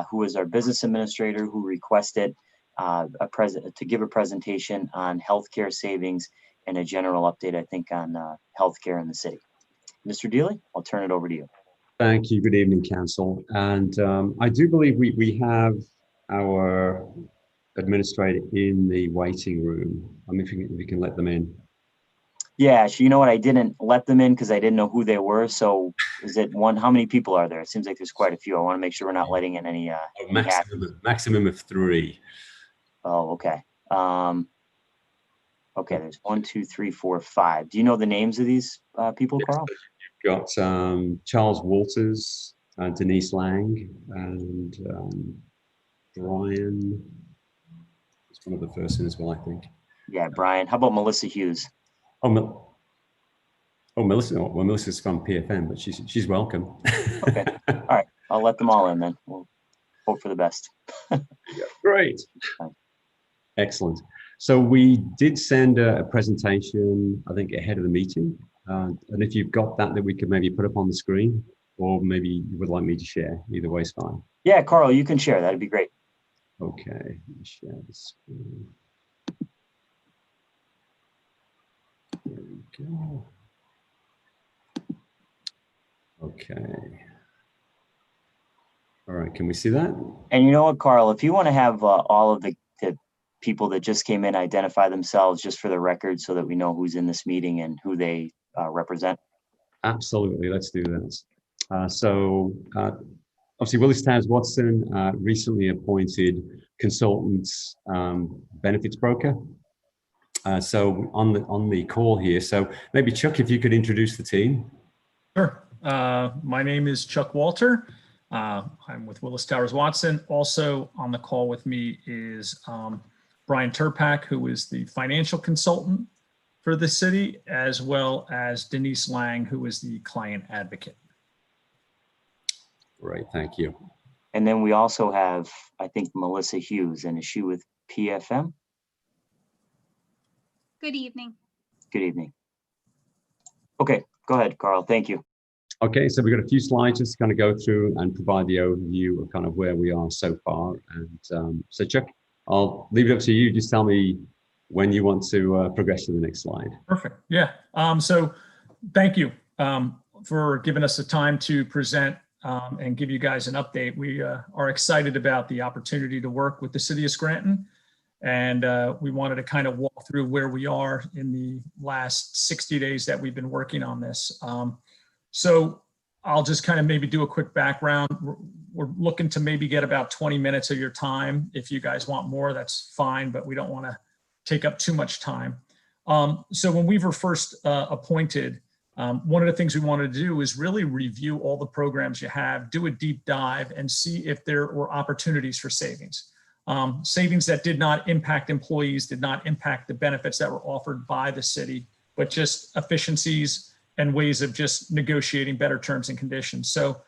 who is our business administrator, who requested to give a presentation on healthcare savings and a general update, I think, on healthcare in the city. Mr. Deely, I'll turn it over to you. Thank you. Good evening, Council. And I do believe we have our administrator in the waiting room. I mean, if we can let them in. Yeah, so you know what? I didn't let them in because I didn't know who they were. So is it one? How many people are there? It seems like there's quite a few. I want to make sure we're not letting in any. Maximum of 3. Oh, okay. Okay, there's 1, 2, 3, 4, 5. Do you know the names of these people, Carl? You've got Charles Walters, Denise Lang, and Brian. It's one of the first in as well, I think. Yeah, Brian. How about Melisa Hughes? Melissa. Well, Melissa's from PFM, but she's welcome. Okay. All right. I'll let them all in then. We'll hope for the best. Great. Excellent. So we did send a presentation, I think, ahead of the meeting. And if you've got that we could maybe put up on the screen, or maybe you would like me to share. Either way is fine. Yeah, Carl, you can share. That'd be great. Okay. Let me share the screen. There we go. Okay. All right, right, can we see that? And you know what, Carl, if you want to have all of the people that just came in identify themselves just for the record so that we know who's in this meeting and who they represent. Absolutely, let's do that. Obviously, Willis Towers Watson, recently appointed consultants benefits broker. So on the call here, so maybe Chuck, if you could introduce the team. Sure. My name is Chuck Walter. I'm with Willis Towers Watson. Also on the call with me is Brian Turpack, who is the financial consultant for the city, as well as Denise Lang, who is the client advocate. Great, thank you. And then we also have, I think, Melisa Hughes, and is she with PFM? Good evening. Good evening. Okay, go ahead, Carl. Thank you. Okay, so we've got a few slides just to kind of go through and provide the overview of kind of where we are so far. And so Chuck, I'll leave it up to you. Just tell me when you want to progress to the next slide. Perfect. Yeah. So thank you for giving us the time to present and give you guys an update. We are excited about the opportunity to work with the city of Scranton. And we wanted to kind of walk through where we are in the last 60 days that we've been working on this. So I'll just kind of maybe do a quick background. We're looking to maybe get about 20 minutes of your time. If you guys want more, that's fine, but we don't want to take up too much time. So when we were first appointed, one of the things we wanted to do is really review all the programs you have, do a deep dive, and see if there were opportunities for savings. Savings that did not impact employees, did not impact the benefits that were offered by the city, but just efficiencies and ways of just negotiating better terms and conditions. So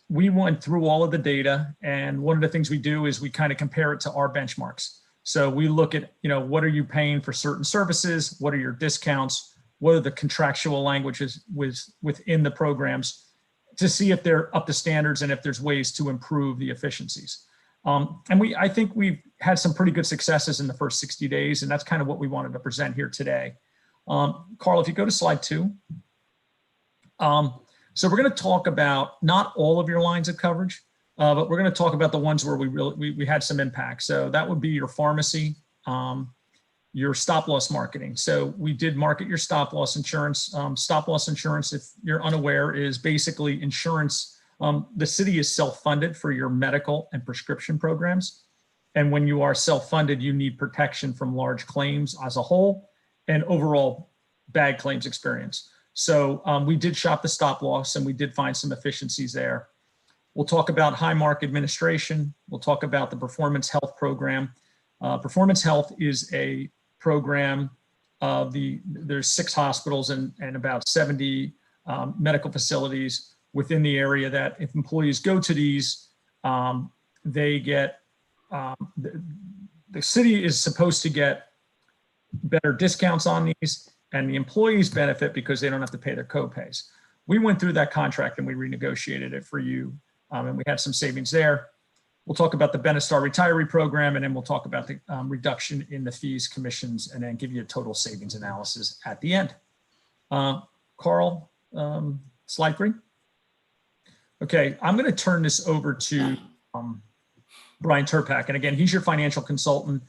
we went through all of the data, and one of the things we do is we kind of compare it to our benchmarks. So we look at, what are you paying for certain services? What are your discounts? What are the contractual languages within the programs to see if they're up to standards and if there's ways to improve the efficiencies. And I think we've had some pretty good successes in the first 60 days, and that's kind of what we wanted to present here today. Carl, if you go to slide 2. So we're going to talk about not all of your lines of coverage, but we're going to talk about the ones where we had some impact. So that would be your pharmacy, your stop loss marketing. So we did market your stop loss insurance. Stop loss insurance, if you're unaware, is basically insurance. The city is self-funded for your medical and prescription programs. And when you are self-funded, you need protection from large claims as a whole and overall bad claims experience. So we did shop the stop loss and we did find some efficiencies there. We'll talk about high mark administration. We'll talk about the Performance Health program. Performance Health is a program there's 6 hospitals and about 70 medical facilities within the area that if employees go to these, they get, the city is supposed to get better discounts on these, and the employees benefit because they don't have to pay their co-pays. We went through that contract and we renegotiated it for you, and we had some savings there. We'll talk about the Benestar retiree program, and then we'll talk about the reduction in the fees, commissions, and then give you a total savings analysis at the end. Carl, slide 3. Okay, I'm going to turn this over to Brian Turpack. And again, he's your financial consultant.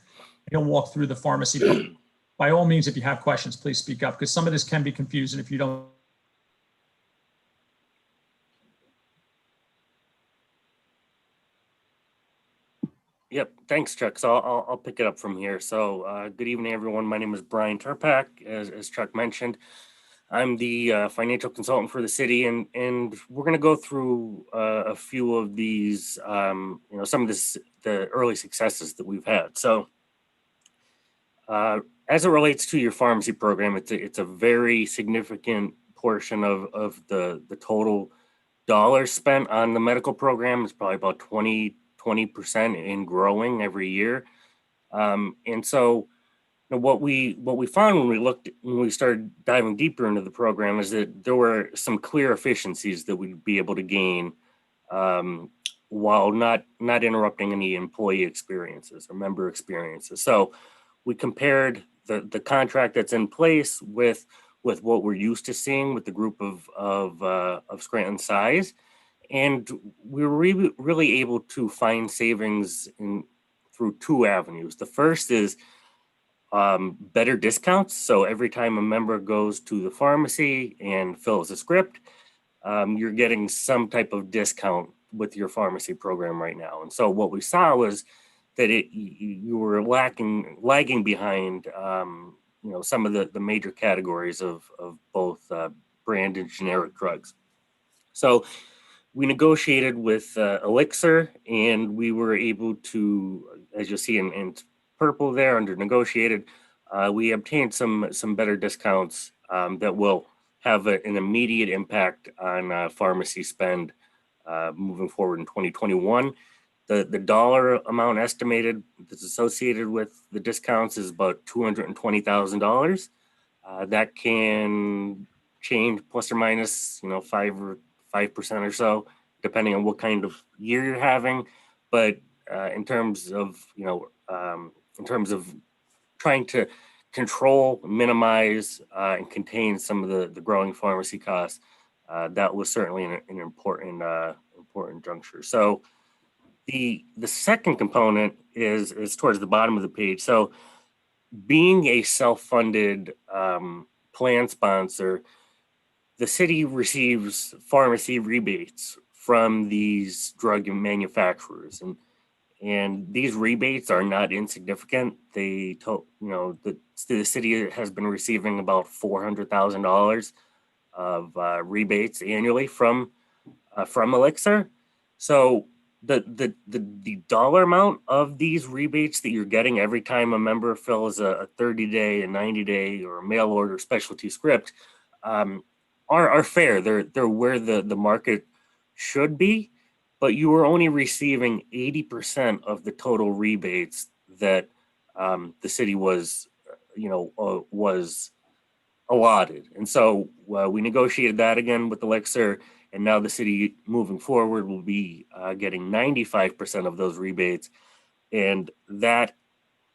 He'll walk through the pharmacy. By all means, if you have questions, please speak up, because some of this can be confusing if you don't. Yep, thanks, Chuck. So I'll pick it up from here. So good evening, everyone. My name is Brian Turpack, as Chuck mentioned. I'm the financial consultant for the city, and we're going to go through a few of these, some of the early successes that we've had. So as it relates to your pharmacy program, it's a very significant portion of the total dollars spent on the medical program. It's probably about 20% and growing every year. And so what we found when we started diving deeper into the program is that there were some clear efficiencies that we'd be able to gain while not interrupting any employee experiences or member experiences. So we compared the contract that's in place with what we're used to seeing with the group of Scranton size, And we were really able to find savings through two avenues. The first is better discounts. So every time a member goes to the pharmacy and fills a script, you're getting some type of discount with your pharmacy program right now. And so what we saw was that you were lagging behind, some of the major categories of both brand and generic drugs. So we negotiated with Elixir, and we were able to, as you'll see in purple there under negotiated, we obtained some better discounts that will have an immediate impact on pharmacy spend moving forward in 2021. The dollar amount estimated that's associated with the discounts is about $220,000. That can change plus or minus, 5% or so, depending on what kind of year you're having. But in terms of trying to control, minimize, and contain some of the growing pharmacy costs, that was certainly an important juncture. So the second component is towards the bottom of the page. So being a self-funded plan sponsor, the city receives pharmacy rebates from these drug manufacturers, and these rebates are not insignificant. The city has been receiving about $400,000 of rebates annually from Elixir. So the dollar amount of these rebates that you're getting every time a member fills a 30-day, a 90-day, or a mail order specialty script are fair. They're where the market should be, but you are only receiving 80% of the total rebates that the city was allotted. And so we negotiated that again with Elixir, and now the city moving forward will be getting 95% of those rebates. And that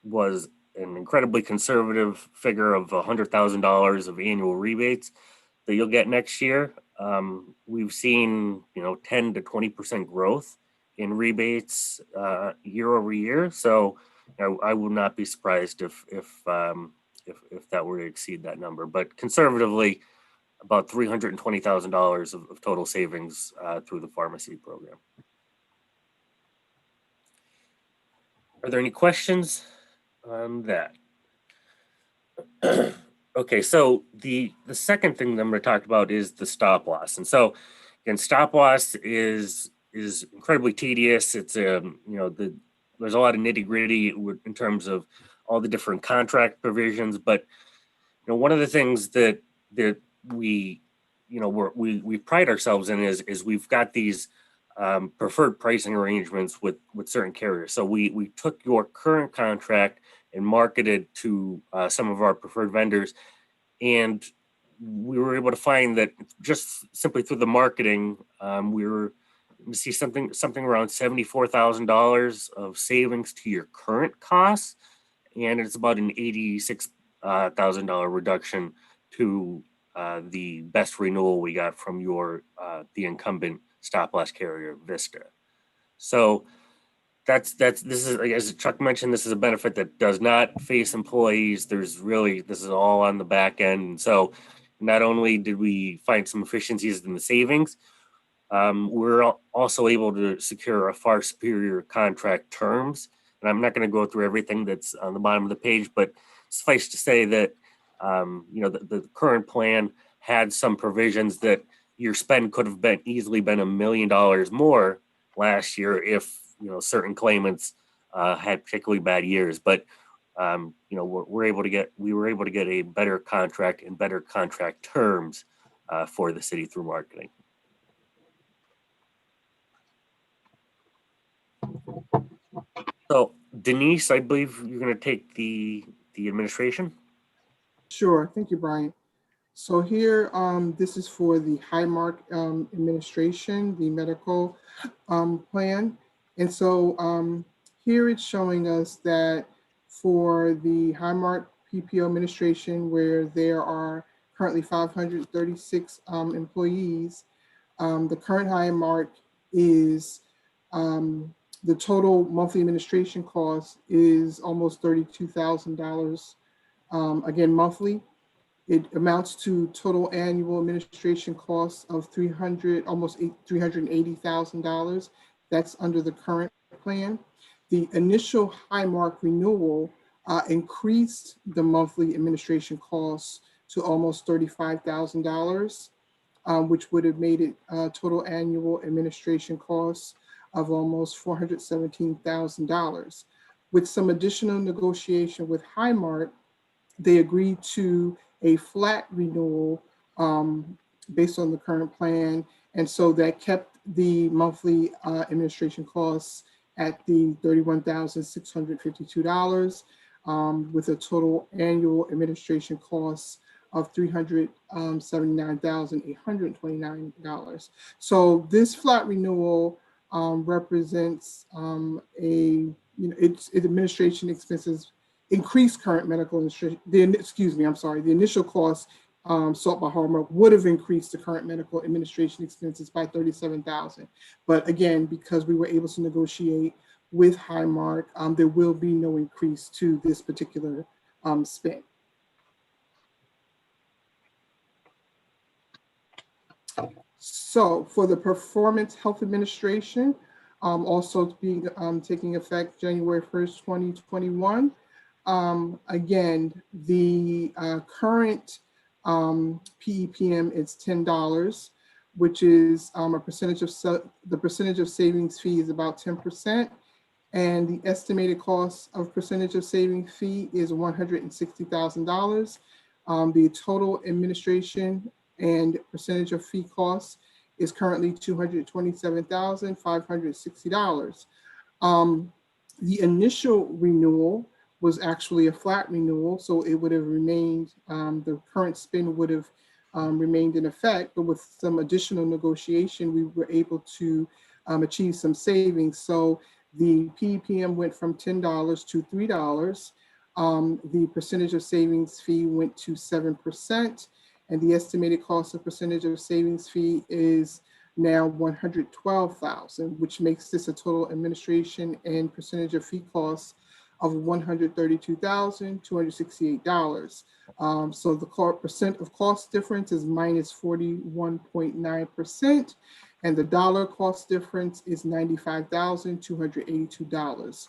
was an incredibly conservative figure of $100,000 of annual rebates that you'll get next year. We've seen 10 to 20% growth in rebates year over year. So I would not be surprised if that were to exceed that number. But conservatively, about $320,000 of total savings through the pharmacy program. Are there any questions on that? Okay, so the second thing that I'm going to talk about is the stop loss. And so again, stop loss is incredibly tedious. It's there's a lot of nitty gritty in terms of all the different contract provisions. But one of the things that we pride ourselves in is we've got these preferred pricing arrangements with certain carriers. So we took your current contract and marketed to some of our preferred vendors, and we were able to find that just simply through the marketing, we were to see something around $74,000 of savings to your current costs, and it's about an $86,000 reduction to the best renewal we got from the incumbent stop loss carrier, Vista. So this is, as Chuck mentioned, this is a benefit that does not face employees. This is all on the back end. And so not only did we find some efficiencies in the savings, we're also able to secure a far superior contract terms. And I'm not going to go through everything that's on the bottom of the page, but suffice to say that the current plan had some provisions that your spend could have easily been $1 million more last year if certain claimants had particularly bad years. But we were able to get a better contract and better contract terms for the city through marketing. So Denise, I believe you're going to take the administration. Sure. Thank you, Brian. So here, this is for the Highmark administration, the medical plan. And so here it's showing us that for the Highmark PPO administration, where there are currently 536 employees, the current Highmark is the total monthly administration cost is almost $32,000. Again, monthly. It amounts to total annual administration costs of almost $380,000. That's under the current plan. The initial Highmark renewal increased the monthly administration costs to almost $35,000, which would have made it total annual administration costs of almost $417,000. With some additional negotiation with Highmark, they agreed to a flat renewal based on the current plan. And so that kept the monthly administration costs at the $31,652 with a total annual administration costs of $379,829. So this flat renewal represents its administration expenses increased current medical administration. The initial cost sought by Highmark would have increased the current medical administration expenses by $37,000. But again, because we were able to negotiate with Highmark, there will be no increase to this particular spend. So for the Performance Health Administration, also being taking effect January 1st, 2021. Again, the current PEPM is $10, which is a percentage of the percentage of savings fee is about 10%, and the estimated cost of percentage of savings fee is $160,000. The total administration and percentage of fee costs is currently $227,560. The initial renewal was actually a flat renewal, so it would have remained, the current spend would have remained in effect, but with some additional negotiation, we were able to achieve some savings. So the PEPM went from $10 to $3. The percentage of savings fee went to 7%, and the estimated cost of percentage of savings fee is now $112,000, which makes this a total administration and percentage of fee costs of $132,268. So the percent of cost difference is minus 41.9%, and the dollar cost difference is $95,282.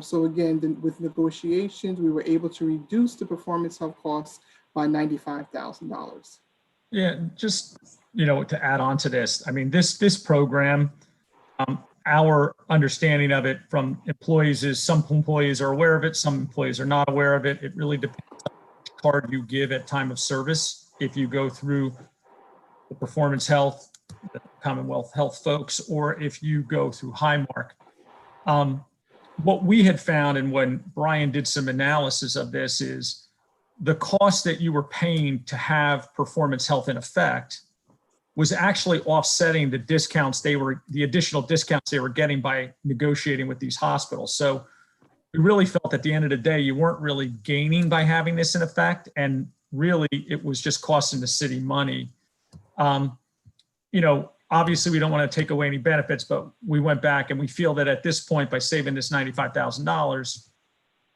So again, with negotiations, we were able to reduce the performance health costs by $95,000. Yeah, just, to add on to this, I mean, this program, our understanding of it from employees is some employees are aware of it, some employees are not aware of it. It really depends on which card you give at time of service. If you go through the Performance Health, the Commonwealth Health folks, or if you go through Highmark. What we had found, and when Brian did some analysis of this, is the cost that you were paying to have Performance Health in effect was actually offsetting the additional discounts they were getting by negotiating with these hospitals. So we really felt at the end of the day, you weren't really gaining by having this in effect. And really it was just costing the city money. Obviously we don't want to take away any benefits, but we went back and we feel that at this point, by saving this $95,000,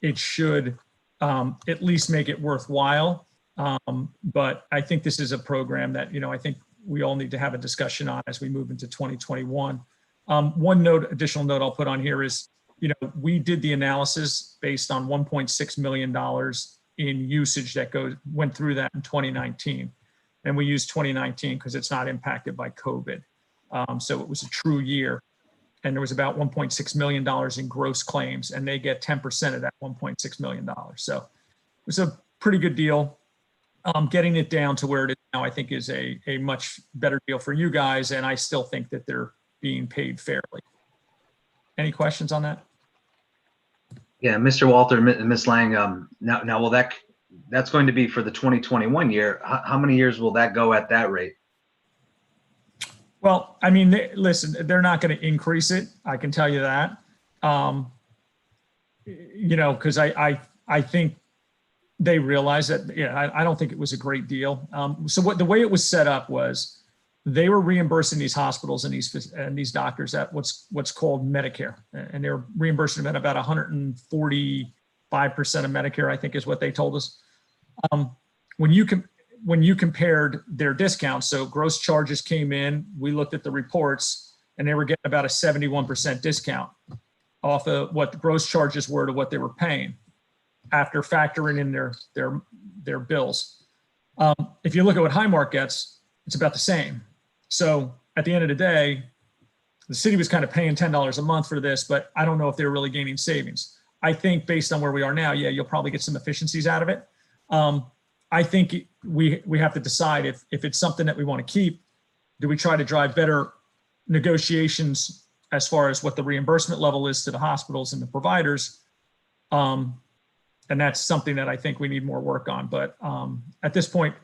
it should at least make it worthwhile. But I think this is a program that, I think we all need to have a discussion on as we move into 2021. One additional note I'll put on here is, we did the analysis based on $1.6 million in usage that went through that in 2019. And we used 2019 because it's not impacted by COVID. So it was a true year. And there was about $1.6 million in gross claims, and they get 10% of that $1.6 million. So it was a pretty good deal. Getting it down to where it is now, I think, is a much better deal for you guys. And I still think that they're being paid fairly. Any questions on that? Yeah, Mr. Walter and Ms. Lang, now will that's going to be for the 2021 year. How many years will that go at that rate? Well, I mean, listen, they're not going to increase it. I can tell you that. Because I think they realized that, I don't think it was a great deal. So the way it was set up was they were reimbursing these hospitals and these doctors at what's called Medicare, and they were reimbursing them at about 145% of Medicare, I think is what they told us. When you compared their discounts, so gross charges came in, we looked at the reports, and they were getting about a 71% discount off of what the gross charges were to what they were paying after factoring in their bills. If you look at what Highmark gets, it's about the same. So at the end of the day, the city was kind of paying $10 a month for this, but I don't know if they were really gaining savings. I think based on where we are now, yeah, you'll probably get some efficiencies out of it. I think we have to decide if it's something that we want to keep. Do we try to drive better negotiations as far as what the reimbursement level is to the hospitals and the providers? And that's something that I think we need more work on. But at this point,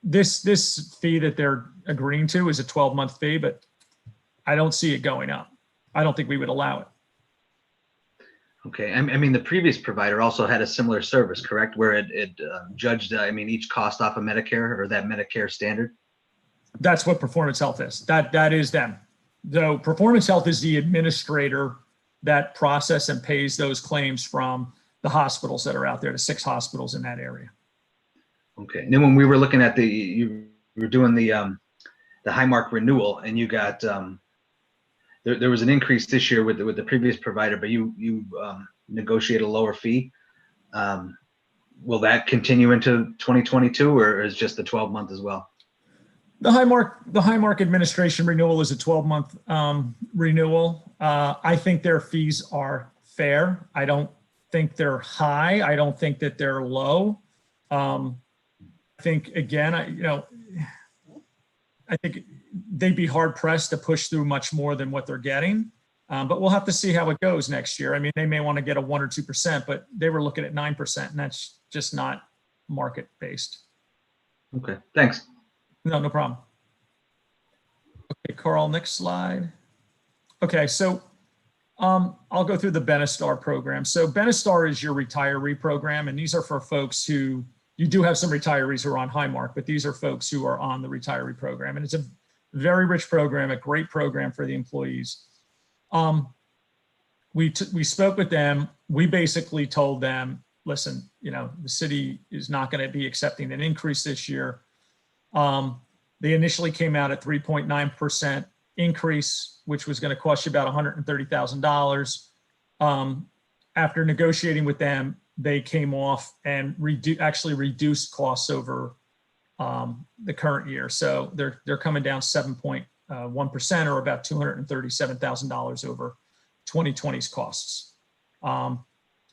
this fee that they're agreeing to is a 12-month fee, but I don't see it going up. I don't think we would allow it. Okay, I mean, the previous provider also had a similar service, correct? Where it judged, each cost off of Medicare or that Medicare standard? That's what Performance Health is. That is them. Though Performance Health is the administrator that process and pays those claims from the hospitals that are out there, the 6 hospitals in that area. Okay, and then when we were looking at you were doing the Highmark renewal, and you got there was an increase this year with the previous provider, but you negotiate a lower fee. Will that continue into 2022, or is just the 12-month as well? The Highmark administration renewal is a 12-month renewal. I think their fees are fair. I don't think they're high. I don't think that they're low. I think, again, I think they'd be hard pressed to push through much more than what they're getting. But we'll have to see how it goes next year. I mean, they may want to get a 1 or 2%, but they were looking at 9%, and that's just not market based. Okay, thanks. No problem. Okay, Carl, next slide. Okay, so I'll go through the Benestar program. So Benestar is your retiree program, and these are for folks who, you do have some retirees who are on Highmark, but these are folks who are on the retiree program. And it's a very rich program, a great program for the employees. We spoke with them. We basically told them, listen, the city is not going to be accepting an increase this year. They initially came out at 3.9% increase, which was going to cost you about $130,000. After negotiating with them, they came off and actually reduced costs over the current year. So they're coming down 7.1%, or about $237,000 over 2020's costs.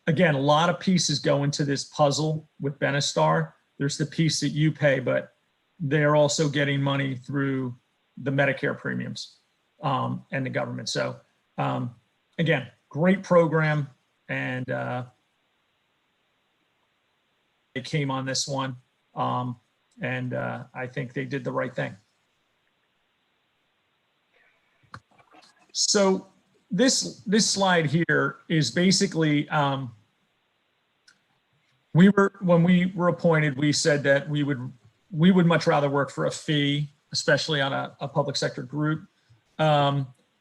Again, a lot of pieces go into this puzzle with Benestar. There's the piece that you pay, but they're also getting money through the Medicare premiums and the government. So again, great program, and they came on this one, and I think they did the right thing. So this slide here is basically, when we were appointed, we said that we would much rather work for a fee, especially on a public sector group.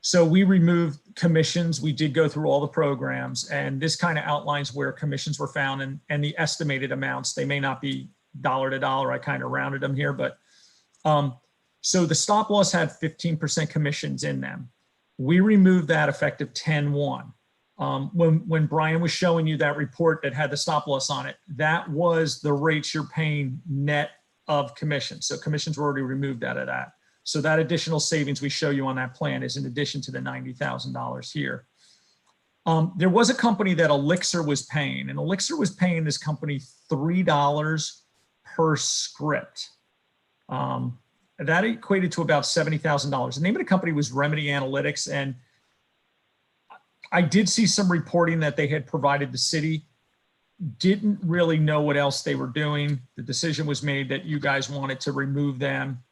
So we removed commissions. We did go through all the programs, and this kind of outlines where commissions were found and the estimated amounts. They may not be dollar to dollar. I kind of rounded them here, but so the stop loss had 15% commissions in them. We removed that effective 10/1. When Brian was showing you that report that had the stop loss on it, that was the rates you're paying net of commissions. So commissions were already removed out of that. So that additional savings we show you on that plan is in addition to the $90,000 here. There was a company that Elixir was paying, and Elixir was paying this company $3 per script. That equated to about $70,000. The name of the company was Remedy Analytics, and I did see some reporting that they had provided the city. Didn't really know what else they were doing. The decision was made that you guys wanted to remove them.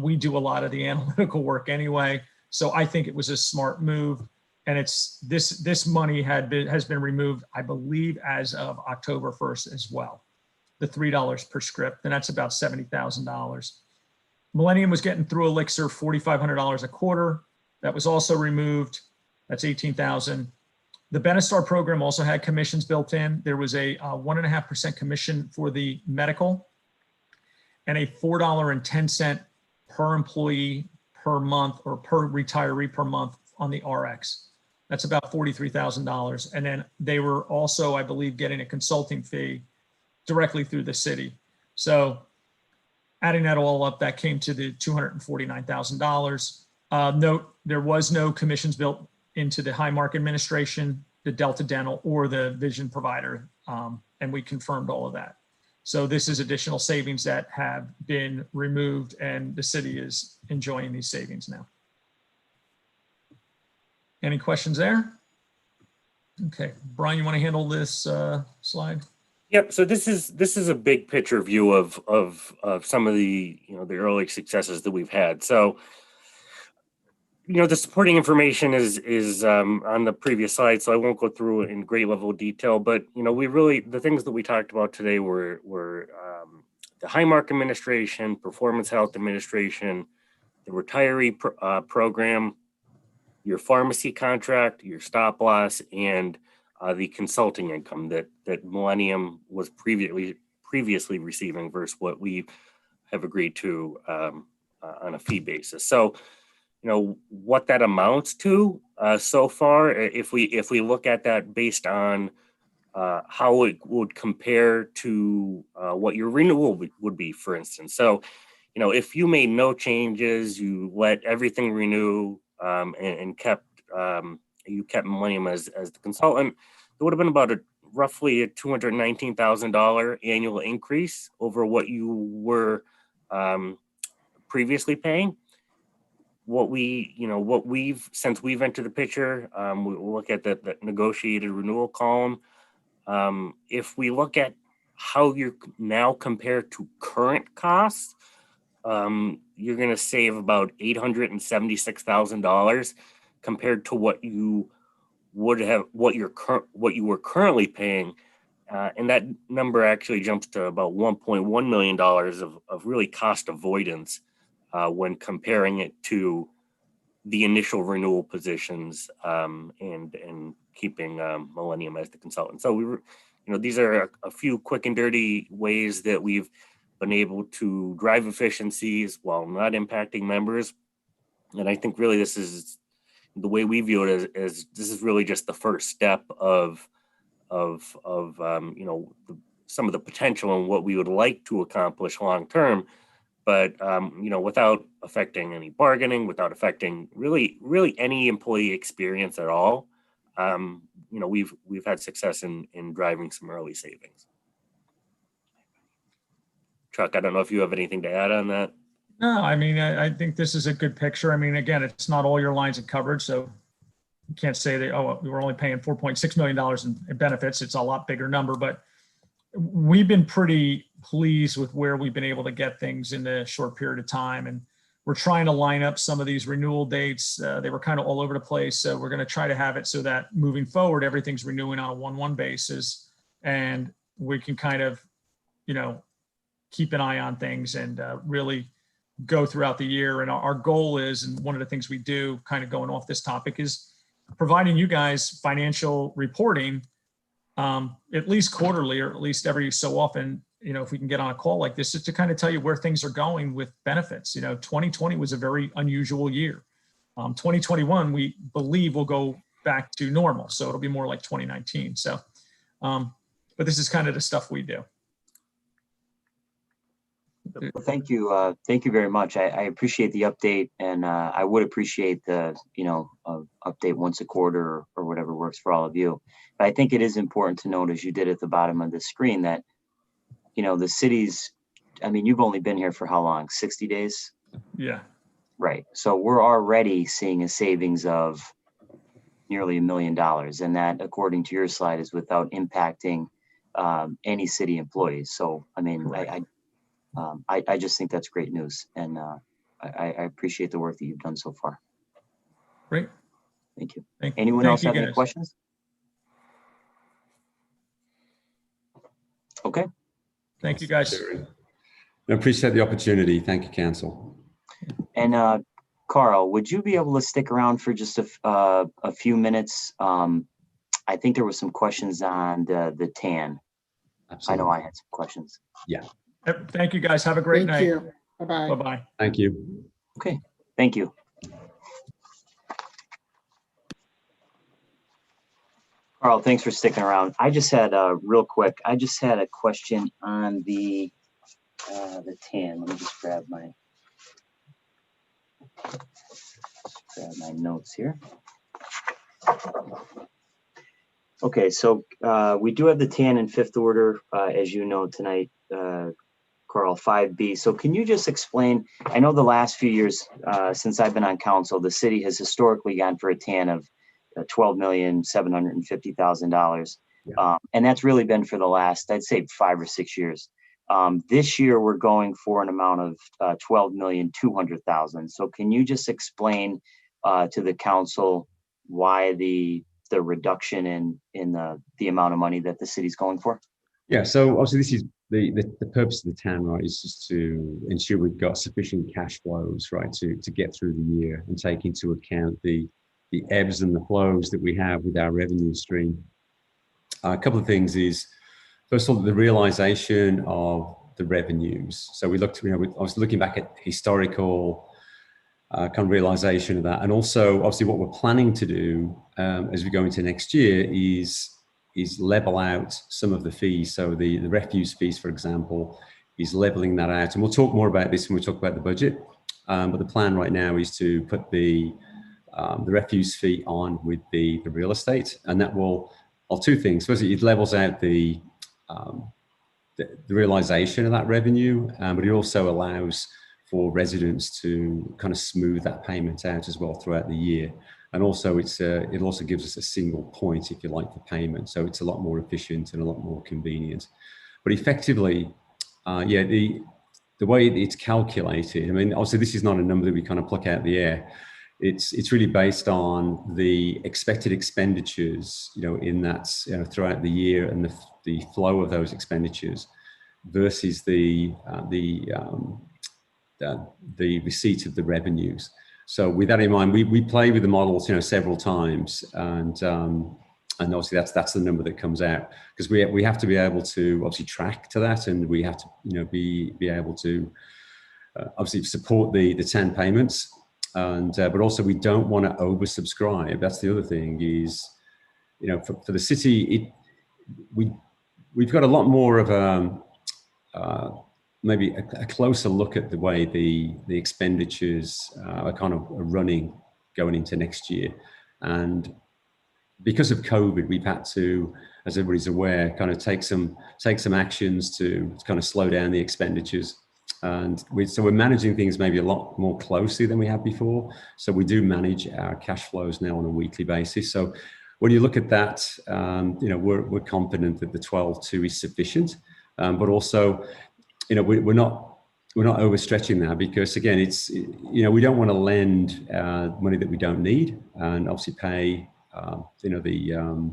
We do a lot of the analytical work anyway, so I think it was a smart move. And it's this money has been removed, I believe, as of October 1st as well. The $3 per script, and that's about $70,000. Millennium was getting through Elixir $4,500 a quarter. That was also removed. That's $18,000. The Benestar program also had commissions built in. There was a 1.5% commission for the medical and a $4.10 per employee per month or per retiree per month on the RX. That's about $43,000. And then they were also, I believe, getting a consulting fee directly through the city. So adding that all up, that came to the $249,000. Note, there was no commissions built into the Highmark administration, the Delta Dental, or the vision provider. And we confirmed all of that. So this is additional savings that have been removed, and the city is enjoying these savings now. Any questions there? Okay, Brian, you want to handle this slide? Yep. So this is a big picture view of some of the the early successes that we've had. So the supporting information is on the previous slide, so I won't go through it in great level of detail. But we really, the things that we talked about today were the Highmark administration, Performance Health administration, the retiree program, your pharmacy contract, your stop loss, and the consulting income that Millennium was previously receiving versus what we have agreed to on a fee basis. So what that amounts to so far, if we look at that based on how it would compare to what your renewal would be, for instance. So, if you made no changes, you let everything renew and kept Millennium as the consultant, it would have been about roughly a $219,000 annual increase over what you were previously paying. Since we've entered the picture, we'll look at the negotiated renewal column. If we look at how you're now compared to current costs, you're going to save about $876,000 compared to what you were currently paying, and that number actually jumps to about $1.1 million of really cost avoidance when comparing it to the initial renewal positions and keeping Millennium as the consultant. So these are a few quick and dirty ways that we've been able to drive efficiencies while not impacting members. And I think really this is the way we view it as this is really just the first step of some of the potential and what we would like to accomplish long term. But without affecting any bargaining, without affecting really any employee experience at all, we've had success in driving some early savings. Chuck, I don't know if you have anything to add on that. No, I mean, I think this is a good picture. I mean, again, it's not all your lines of coverage, so you can't say that, we were only paying $4.6 million in benefits. It's a lot bigger number, but we've been pretty pleased with where we've been able to get things in a short period of time. And we're trying to line up some of these renewal dates. They were kind of all over the place. So we're going to try to have it so that moving forward, everything's renewing on a 1/1 basis. And we can kind of, keep an eye on things and really go throughout the year. And our goal is, and one of the things we do kind of going off this topic, is providing you guys financial reporting at least quarterly, or at least every so often, if we can get on a call like this, just to kind of tell you where things are going with benefits. 2020 was a very unusual year. 2021, we believe will go back to normal. So it'll be more like 2019. So, but this is kind of the stuff we do. Well, thank you. Thank you very much. I appreciate the update, and I would appreciate the, update once a quarter or whatever works for all of you. But I think it is important to note, as you did at the bottom of the screen, that, the cities, you've only been here for how long? 60 days? Yeah. Right. So we're already seeing a savings of nearly $1 million. And that, according to your slide, is without impacting any city employees. So, I just think that's great news, and I appreciate the work that you've done so far. Great. Thank you. Anyone else have any questions? Okay. Thank you, guys. I appreciate the opportunity. Thank you, Council. And Carl, would you be able to stick around for just a few minutes? I think there were some questions on the TAN. Absolutely. I know I had some questions. Yeah. Thank you, guys. Have a great night. Thank you. Bye-bye. Bye-bye. Thank you. Okay, thank you. Carl, thanks for sticking around. I just had real quick. I just had a question on the TAN. Let me just grab my notes here. Okay, so we do have the TAN in fifth order, as you know tonight, Carl, 5B. So can you just explain? I know the last few years since I've been on council, the city has historically gone for a TAN of $12,750,000. And that's really been for the last, I'd say, 5 or 6 years. This year, we're going for an amount of $12,200,000. So can you just explain to the council why the reduction in the amount of money that the city's going for? Yeah, so obviously this is the purpose of the TAN, right, is just to ensure we've got sufficient cash flows, right, to get through the year and take into account the ebbs and the flows that we have with our revenue stream. A couple of things is, first of all, the realization of the revenues. So we looked, I was looking back at historical kind of realization of that. And also, obviously, what we're planning to do as we go into next year is level out some of the fees. So the refuse fees, for example, is leveling that out. And we'll talk more about this when we talk about the budget. But the plan right now is to put the refuse fee on with the real estate. And that will, well, two things. Firstly, it levels out the realization of that revenue, but it also allows for residents to kind of smooth that payment out as well throughout the year. And also it also gives us a single point, if you like, for payment. So it's a lot more efficient and a lot more convenient. But effectively, yeah, the way it's calculated, I mean, obviously this is not a number that we kind of pluck out of the air. It's really based on the expected expenditures, in that, throughout the year, and the flow of those expenditures versus the receipt of the revenues. So with that in mind, we play with the models, several times, and obviously that's the number that comes out, because we have to be able to obviously track to that, and we have to be able to obviously support the 10 payments, and but also we don't want to oversubscribe. That's the other thing is, for the city, we've got a lot more of maybe a closer look at the way the expenditures are kind of running going into next year. And because of COVID, we've had to, as everybody's aware, kind of take some actions to kind of slow down the expenditures. And so we're managing things maybe a lot more closely than we have before. So we do manage our cash flows now on a weekly basis. So when you look at that, we're confident that the 12.2 is sufficient, but also, we're not overstretching that, because again, it's, we don't want to lend money that we don't need, and obviously pay, the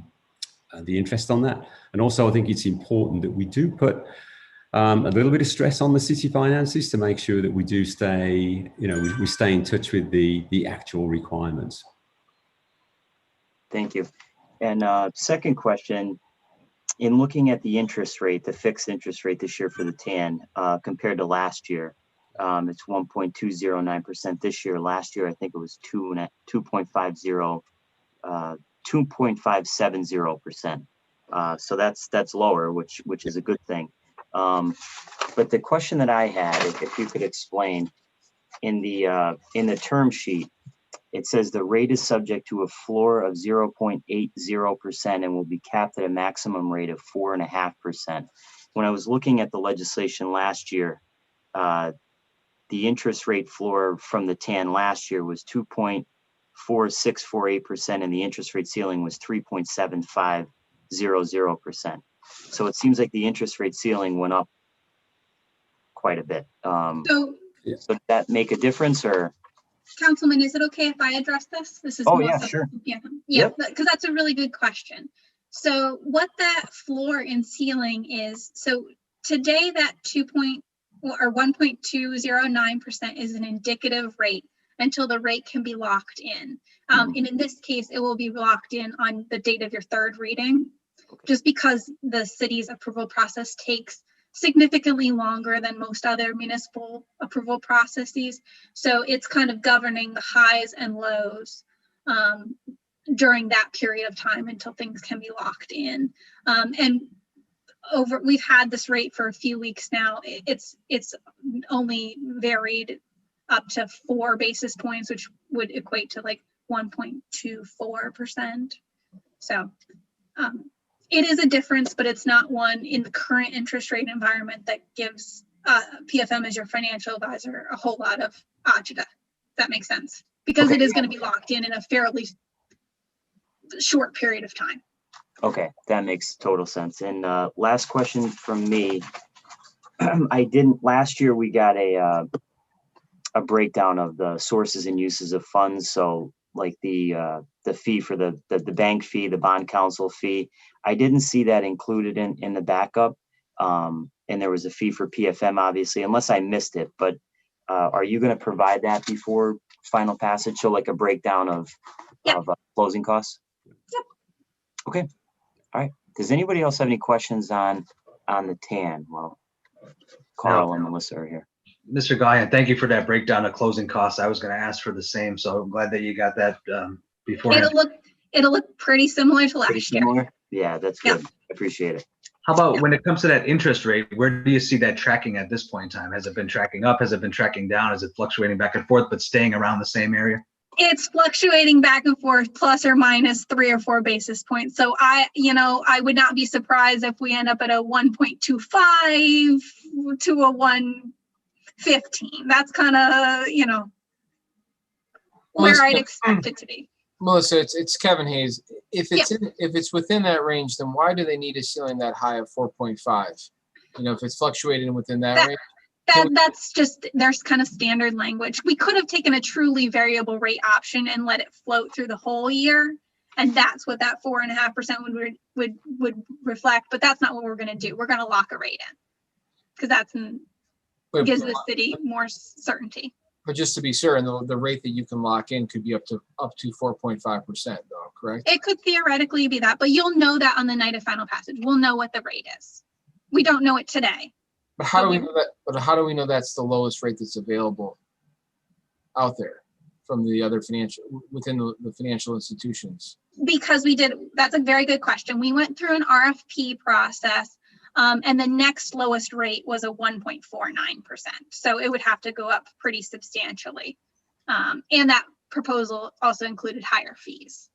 interest on that. And also, I think it's important that we do put a little bit of stress on the city finances to make sure that we do stay, we stay in touch with the actual requirements. Thank you. And second question, in looking at the interest rate, the fixed interest rate this year for the TAN compared to last year, it's 1.209% this year. Last year, I think it was 2.570%. So that's lower, which is a good thing. But the question that I had, if you could explain, in the term sheet, it says the rate is subject to a floor of 0.80% and will be capped at a maximum rate of 4.5%. When I was looking at the legislation last year, the interest rate floor from the TAN last year was 2.4648%, and the interest rate ceiling was 3.7500%. So it seems like the interest rate ceiling went up quite a bit. So did that make a difference, or? Councilman, is it okay if I address this? This is yeah, sure. Yeah, because that's a really good question. So what that floor and ceiling is, so today that or 1.209% is an indicative rate until the rate can be locked in. And in this case, it will be locked in on the date of your third reading, just because the city's approval process takes significantly longer than most other municipal approval processes. So it's kind of governing the highs and lows during that period of time until things can be locked in. And we've had this rate for a few weeks now. It's only varied up to 4 basis points, which would equate to like 1.24%. So it is a difference, but it's not one in the current interest rate environment that gives PFM as your financial advisor a whole lot of agita. If that makes sense, because it is going to be locked in a fairly short period of time. Okay, that makes total sense. And last question from me. Last year we got a breakdown of the sources and uses of funds. So like the fee for the bank fee, the bond counsel fee, I didn't see that included in the backup. And there was a fee for PFM, obviously, unless I missed it. But are you going to provide that before final passage? So like a breakdown of closing costs? Yep. Okay. All right. Does anybody else have any questions on the TAN? Well, Carl and Melissa are here. Mr. Gaughan, thank you for that breakdown of closing costs. I was going to ask for the same, so I'm glad that you got that before. It'll look pretty similar to last year. Yeah, that's good. I appreciate it. How about when it comes to that interest rate, where do you see that tracking at this point in time? Has it been tracking up? Has it been tracking down? Is it fluctuating back and forth, but staying around the same area? It's fluctuating back and forth, plus or minus 3 or 4 basis points. So I would not be surprised if we end up at a 1.25 to a 1.15. That's kind of, where I'd expect it to be. Melissa, it's Kevin Hayes. If it's within that range, then why do they need a ceiling that high of 4.5? If it's fluctuating within that range. That's just, there's kind of standard language. We could have taken a truly variable rate option and let it float through the whole year, and that's what that 4.5% would reflect. But that's not what we're going to do. We're going to lock a rate in because gives the city more certainty. But just to be certain, the rate that you can lock in could be up to 4.5%, though, correct? It could theoretically be that, but you'll know that on the night of final passage. We'll know what the rate is. We don't know it today. But how do we know that? But how do we know that's the lowest rate that's available out there from the other within the financial institutions? Because that's a very good question. We went through an RFP process, and the next lowest rate was a 1.49%. So it would have to go up pretty substantially. And that proposal also included higher fees.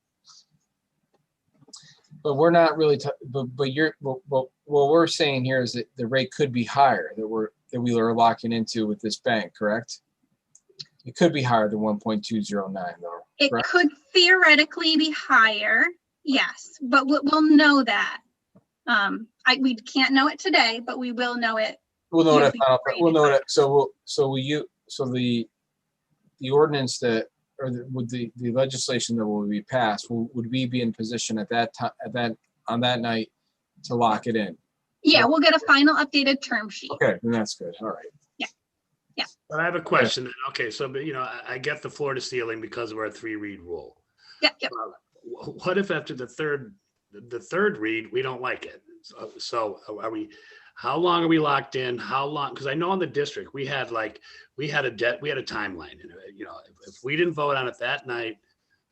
But we're not really, what we're saying here is that the rate could be higher that we are locking into with this bank, correct? It could be higher than 1.209 though. It correct? Could theoretically be higher, yes, but we'll know that. We can't know it today, but we will know it. We'll know it. We'll know it. So the ordinance that, or would the legislation that will be passed, would we be in position at that time, on that night to lock it in? Yeah, we'll get a final updated term sheet. Okay, then that's good. All right. Yeah. But I have a question. Okay, so I get the floor to ceiling because of our 3-read rule. Yeah. What if after the third read we don't like it? So are we? How long are we locked in? How long? Because I know in the district we had a timeline. If we didn't vote on it that night,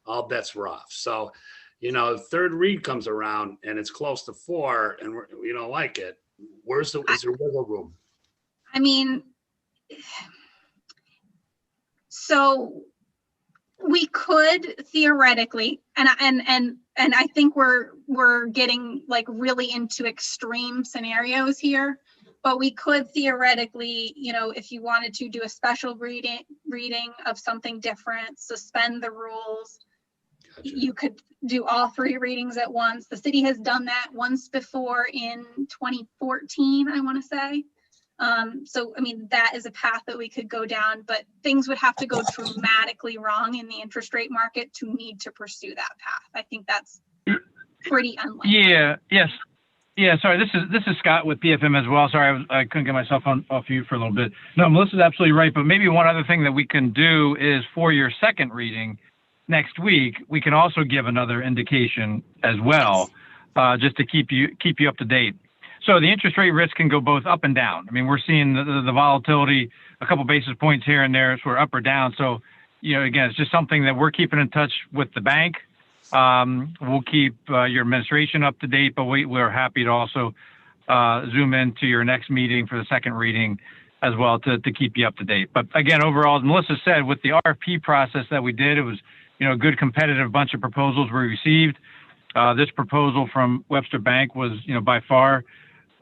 all bets were off. So, third read comes around and it's close to 4, and we don't like it. Is there wiggle room? I mean, so we could theoretically, and I think we're getting like really into extreme scenarios here, but we could theoretically, if you wanted to do a special reading of something different, suspend the rules. Gotcha. You could do all 3 readings at once. The city has done that once before in 2014, I want to say. So, I mean, that is a path that we could go down, but things would have to go dramatically wrong in the interest rate market to need to pursue that path. I think that's pretty unlikely. Yeah, yes. Yeah, sorry, this is Scott with PFM as well. Sorry, I couldn't get myself off you for a little bit. No, Melissa's absolutely right, but maybe one other thing that we can do is for your second reading next week, we can also give another indication as well, just to keep you up to date. So the interest rate risk can go both up and down. I mean, we're seeing the volatility, a couple basis points here and there, sort of up or down. So, you know, again, it's just something that we're keeping in touch with the bank. We'll keep your administration up to date, but we're happy to also zoom into your next meeting for the second reading as well to keep you up to date. But again, overall, as Melissa said, with the RFP process that we did, it was, you know, a good competitive bunch of proposals we received. This proposal from Webster Bank was, you know, by far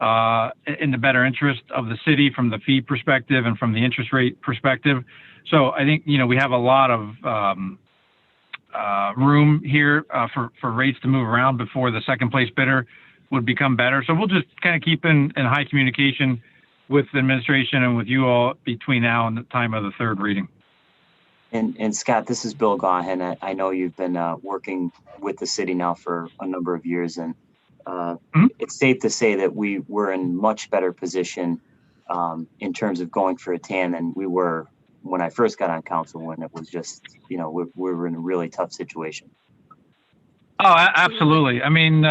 in the better interest of the city from the fee perspective and from the interest rate perspective. So I think, you know, we have a lot of room here for rates to move around before the second place bidder would become better. So we'll just kind of keep in high communication with the administration and with you all between now and the time of the third reading. And Scott, this is Bill Gaughan. I know you've been working with the city now for a number of years, and it's safe to say that we were in much better position in terms of going for a TAN than we were when I first got on council, when it was just, you know, we were in a really tough situation. Oh, absolutely. I mean,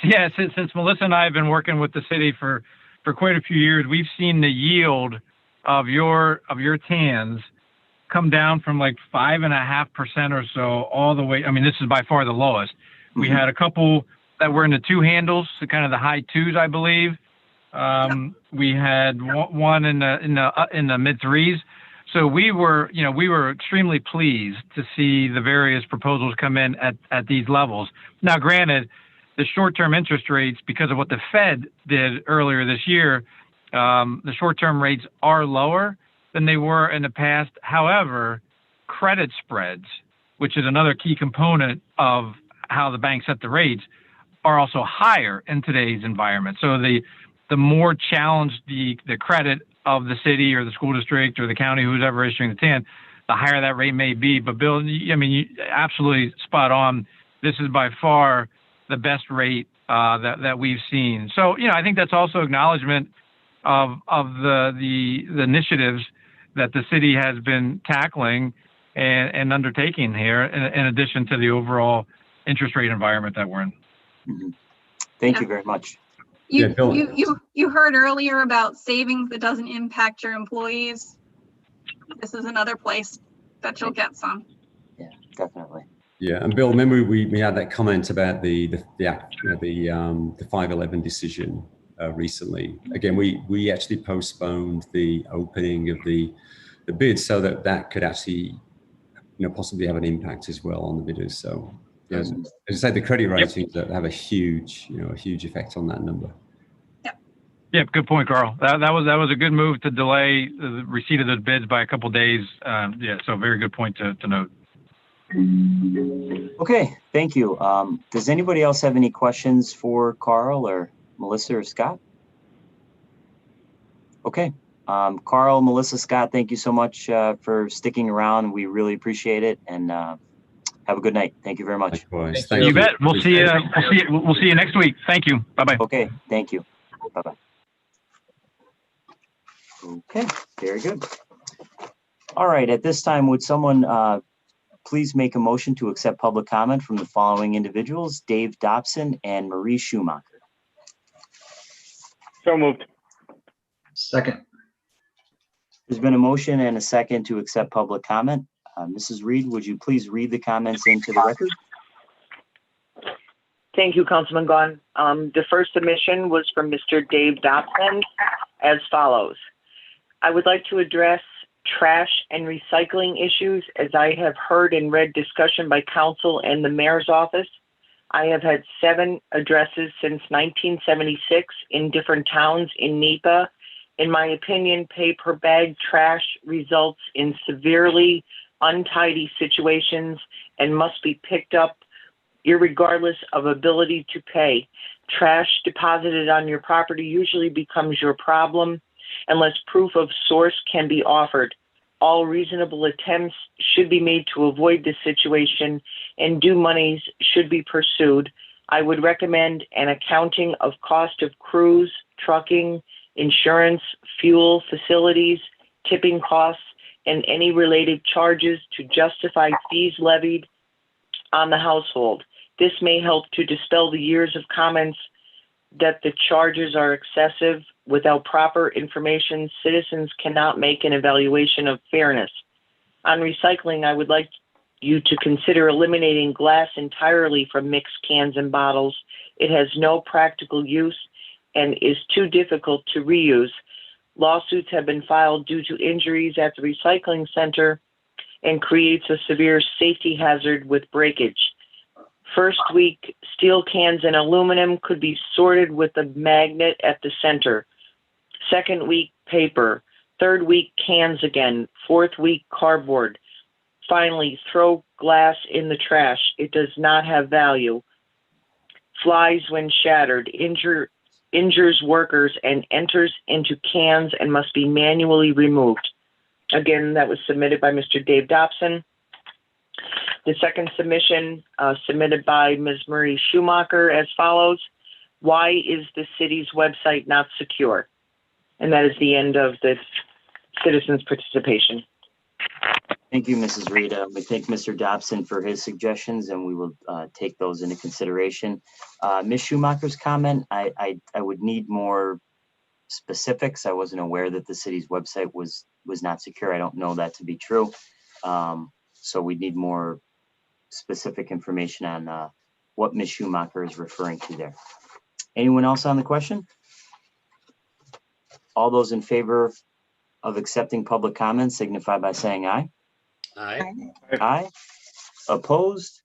yeah, since Melissa and I have been working with the city for quite a few years, we've seen the yield of your TANs come down from like 5.5% or so all the way. I mean, this is by far the lowest. We had a couple that were in the two handles, so kind of the high twos, I believe. We had one in the mid threes. So we were extremely pleased to see the various proposals come in at these levels. Now, granted, the short-term interest rates, because of what the Fed did earlier this year, the short-term rates are lower than they were in the past. However, credit spreads, which is another key component of how the banks set the rates, are also higher in today's environment. So the more challenged the credit of the city or the school district or the county, who's ever issuing the TAN, the higher that rate may be. But Bill, I mean, you absolutely spot on. This is by far the best rate that we've seen. So, you know, I think that's also acknowledgement of the initiatives that the city has been tackling and undertaking here, in addition to the overall interest rate environment that we're in. Thank you very much. You heard earlier about savings that doesn't impact your employees. This is another place that you'll get some. Yeah, definitely. Yeah, and Bill, remember we had that comment about the 511 decision recently. Again, we actually postponed the opening of the bid so that could actually, you know, possibly have an impact as well on the bidders. So, yeah, as I said, the credit ratings have a huge effect on that number. Yeah, good point, Carl. That was a good move to delay the receipt of those bids by a couple of days. Yeah, so very good point to note. Okay, thank you. Does anybody else have any questions for Carl or Melissa or Scott? Okay, Carl, Melissa, Scott, thank you so much for sticking around. We really appreciate it, and have a good night. Thank you very much. You bet. We'll see you. We'll see you next week. Thank you. Bye bye. Okay, thank you. Bye bye. Okay, very good. All right, at this time, would someone please make a motion to accept public comment from the following individuals: Dave Dobson and Marie Schumacher? So moved. Second. There's been a motion and a second to accept public comment. Mrs. Reed, would you please read the comments into the record? Thank you, Councilman Gaughan. The first submission was from Mr. Dave Dobson as follows. I would like to address trash and recycling issues as I have heard and read discussion by council and the mayor's office. I have had 7 addresses since 1976 in different towns in NEPA. In my opinion, pay per bag trash results in severely untidy situations and must be picked up irregardless of ability to pay. Trash deposited on your property usually becomes your problem unless proof of source can be offered. All reasonable attempts should be made to avoid this situation, and due monies should be pursued. I would recommend an accounting of cost of crews, trucking, insurance, fuel, facilities, tipping costs, and any related charges to justify fees levied on the household. This may help to dispel the years of comments that the charges are excessive. Without proper information, citizens cannot make an evaluation of fairness. On recycling, I would like you to consider eliminating glass entirely from mixed cans and bottles. It has no practical use and is too difficult to reuse. Lawsuits have been filed due to injuries at the recycling center and creates a severe safety hazard with breakage. First week, steel cans and aluminum could be sorted with a magnet at the center. Second week, paper. Third week, cans again. Fourth week, cardboard. Finally, throw glass in the trash. It does not have value. Flies when shattered, injures workers and enters into cans and must be manually removed. Again, that was submitted by Mr. Dave Dobson. The second submission submitted by Ms. Marie Schumacher as follows. Why is the city's website not secure? And that is the end of the citizens' participation. Thank you, Mrs. Reed. We thank Mr. Dobson for his suggestions, and we will take those into consideration. Ms. Schumacher's comment, I would need more specifics. I wasn't aware that the city's website was not secure. I don't know that to be true. So we need more specific information on what Ms. Schumacher is referring to there. Anyone else on the question? All those in favor of accepting public comments signify by saying aye. Aye. Aye. Opposed?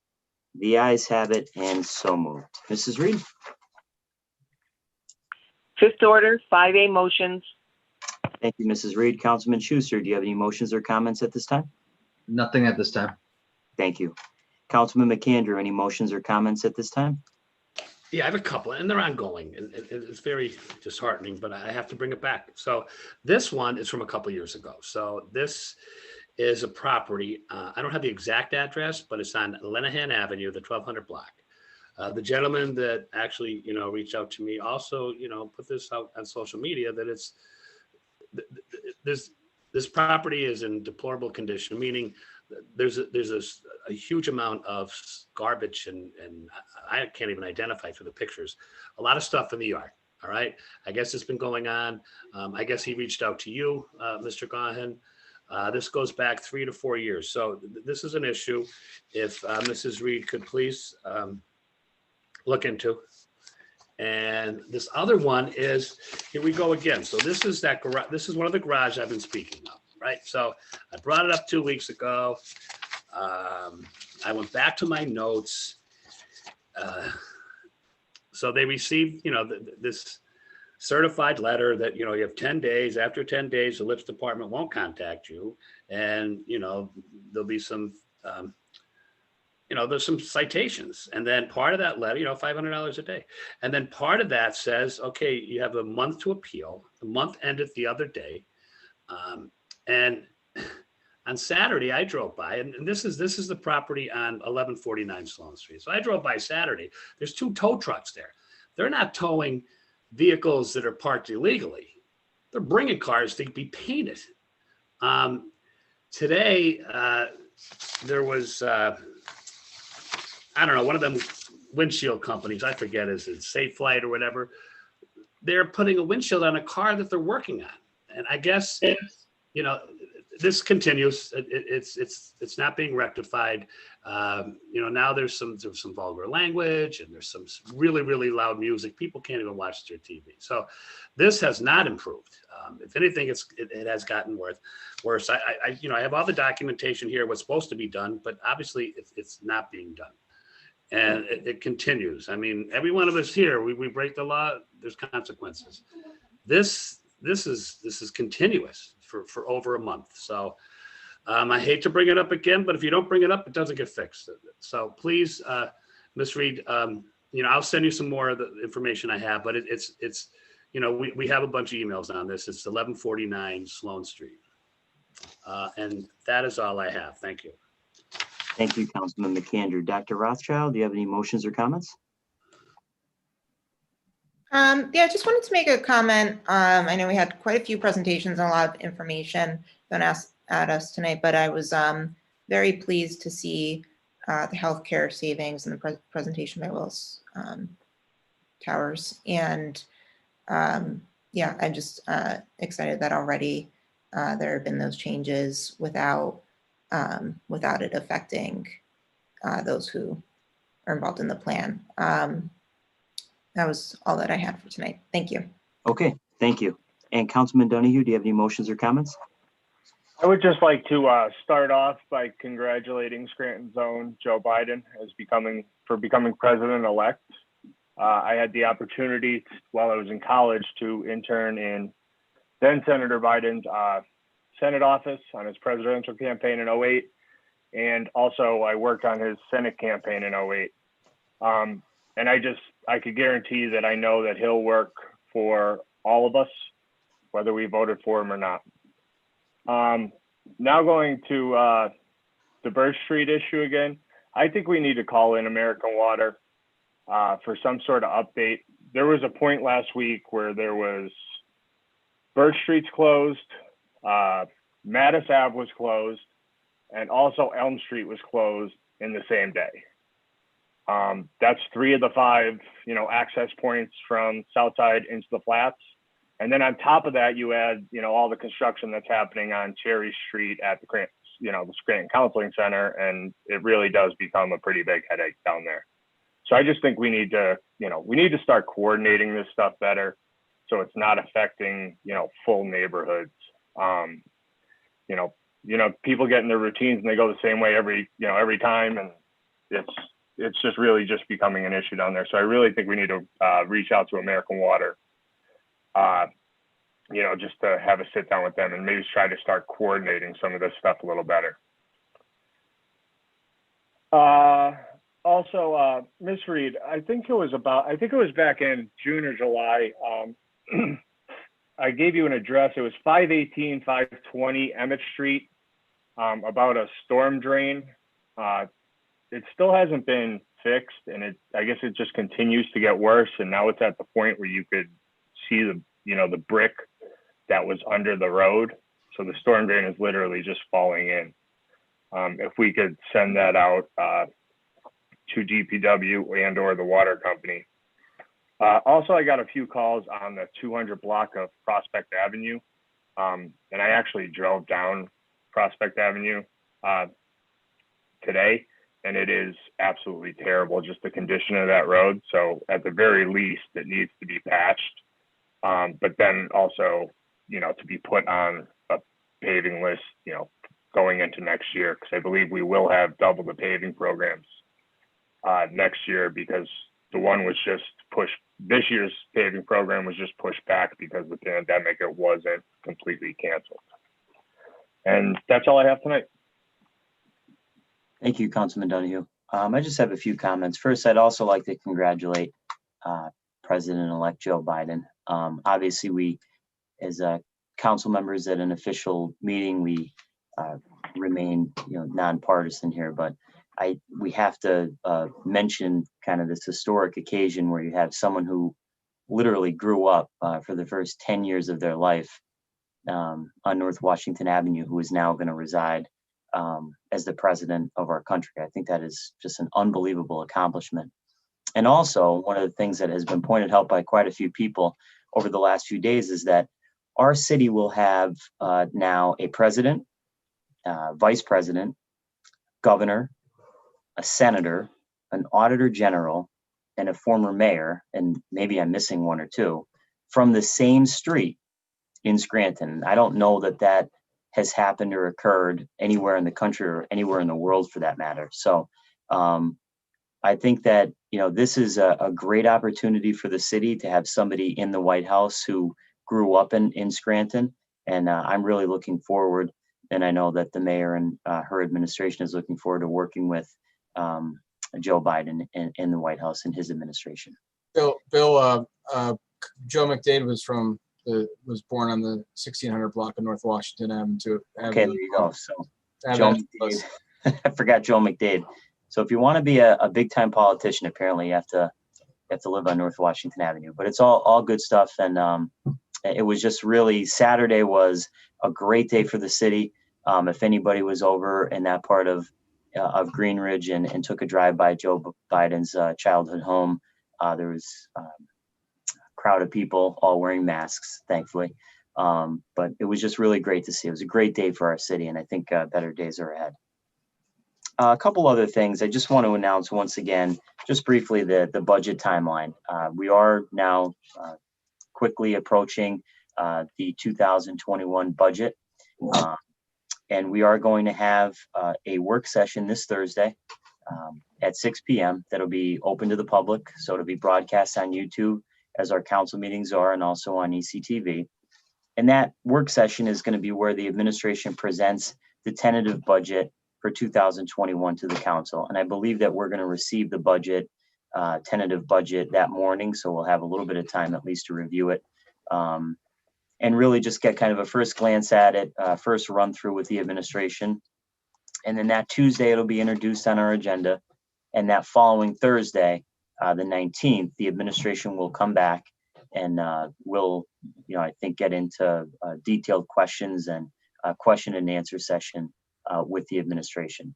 The ayes have it, and so moved. Mrs. Reed? Fifth order, 5A motions. Thank you, Mrs. Reed. Councilman Schuster, do you have any motions or comments at this time? Nothing at this time. Thank you. Councilman McAndrew, any motions or comments at this time? Yeah, I have a couple, and they're ongoing, and it's very disheartening, but I have to bring it back. So this one is from a couple years ago. So this is a property. I don't have the exact address, but it's on Lenahan Avenue, the 1200 block. The gentleman that actually, reached out to me also, put this out on social media that it's this property is in deplorable condition, meaning there's a huge amount of garbage and I can't even identify through the pictures. A lot of stuff in the yard. All right. I guess it's been going on. I guess he reached out to you, Mr. Gaughan. This goes back 3 to 4 years. So this is an issue. If Mrs. Reed could please look into. And this other one is, here we go again. So this is that garage. This is one of the garage I've been speaking of, right? So I brought it up 2 weeks ago. I went back to my notes. So they received, this certified letter that, you have 10 days. After 10 days, the LIPS department won't contact you. And, there'll be some, there's some citations. And then part of that letter, $500 a day. And then part of that says, okay, you have a month to appeal. The month ended the other day. And on Saturday, I drove by, and this is the property on 1149 Sloan Street. So I drove by Saturday. There's 2 tow trucks there. They're not towing vehicles that are parked illegally. They're bringing cars to be painted. Today, there was, I don't know, one of them windshield companies, I forget, is it Safe Flight or whatever. They're putting a windshield on a car that they're working on. And I guess, this continues. It's not being rectified. Now there's some vulgar language and there's some really, really loud music. People can't even watch their TV. So this has not improved. If anything, it has gotten worse. I have all the documentation here, what's supposed to be done, but obviously it's not being done. And it continues. I mean, every one of us here, we break the law, there's consequences. This is continuous for over a month. So I hate to bring it up again, but if you don't bring it up, it doesn't get fixed. So please, Ms. Reed, I'll send you some more of the information I have, but it's we have a bunch of emails on this. It's 1149 Sloan Street. And that is all I have. Thank you. Thank you, Councilman McAndrew. Dr. Rothchild, do you have any motions or comments? Yeah, I just wanted to make a comment. I know we had quite a few presentations and a lot of information thrown at us tonight, but I was very pleased to see the healthcare savings and the presentation by Willis Towers. And yeah, I'm just excited that already there have been those changes without it affecting those who are involved in the plan. That was all that I had for tonight. Thank you. Okay, thank you. And Councilman Donahue, do you have any motions or comments? I would just like to start off by congratulating Scranton's own Joe Biden as becoming president-elect. I had the opportunity while I was in college to intern in then Senator Biden's Senate office on his presidential campaign in 2008. And also I worked on his Senate campaign in 2008. And I could guarantee that I know that he'll work for all of us, whether we voted for him or not. Now going to the Birch Street issue again, I think we need to call in American Water for some sort of update. There was a point last week where there was Birch Street's closed, Mattis Ave was closed, and also Elm Street was closed in the same day. That's 3 of the 5, access points from Southside into the flats. And then on top of that, you add, all the construction that's happening on Cherry Street at the Scranton Counseling Center, and it really does become a pretty big headache down there. So I just think we need to start coordinating this stuff better, so it's not affecting, full neighborhoods. People get in their routines and they go the same way every time, and it's just really just becoming an issue down there. So I really think we need to reach out to American Water, just to have a sit down with them and maybe try to start coordinating some of this stuff a little better. Also, Ms. Reed, I think it was back in June or July. I gave you an address. It was 518, 520 Emmett Street, about a storm drain. It still hasn't been fixed, and I guess it just continues to get worse. And now it's at the point where you could see the brick that was under the road. So the storm drain is literally just falling in. If we could send that out to DPW and or the water company. Also, I got a few calls on the 200 block of Prospect Avenue. And I actually drove down Prospect Avenue today, and it is absolutely terrible, just the condition of that road. So at the very least, it needs to be patched. But then also, to be put on a paving list, going into next year, because I believe we will have double the paving programs next year, because the one was just pushed. This year's paving program was just pushed back because of the pandemic. It wasn't completely canceled. And that's all I have tonight. Thank you, Councilman Donahue. I just have a few comments. First, I'd also like to congratulate President-elect Joe Biden. Obviously, we, as council members at an official meeting, we remain, nonpartisan here, but we have to mention kind of this historic occasion where you have someone who literally grew up for the first 10 years of their life on North Washington Avenue, who is now going to reside as the president of our country. I think that is just an unbelievable accomplishment. And also, one of the things that has been pointed out by quite a few people over the last few days is that our city will have now a president, vice president, governor, a senator, an auditor general, and a former mayor, and maybe I'm missing one or two, from the same street in Scranton. I don't know that has happened or occurred anywhere in the country or anywhere in the world for that matter. So I think that, this is a great opportunity for the city to have somebody in the White House who grew up in Scranton. And I'm really looking forward, and I know that the mayor and her administration is looking forward to working with Joe Biden in the White House and his administration. Bill, Joe McDade was born on the 1600 block of North Washington Avenue. Okay, there you go. So Joe McDade, I forgot Joe McDade. So if you want to be a big time politician, apparently you have to have to live on North Washington Avenue. But it's all good stuff. And it was just really, Saturday was a great day for the city. If anybody was over in that part of Green Ridge and took a drive by Joe Biden's childhood home, there was a crowd of people all wearing masks, thankfully. But it was just really great to see. It was a great day for our city, and I think better days are ahead. A couple other things I just want to announce once again, just briefly, the budget timeline. We are now quickly approaching the 2021 budget. And we are going to have a work session this Thursday at 6 p.m. that'll be open to the public. So it'll be broadcast on YouTube as our council meetings are, and also on ECTV. And that work session is going to be where the administration presents the tentative budget for 2021 to the council. And I believe that we're going to receive the budget, tentative budget that morning. So we'll have a little bit of time at least to review it. And really just get kind of a first glance at it, first run through with the administration. And then that Tuesday, it'll be introduced on our agenda. And that following Thursday, the 19th, the administration will come back and we'll, I think, get into detailed questions and a question and answer session with the administration.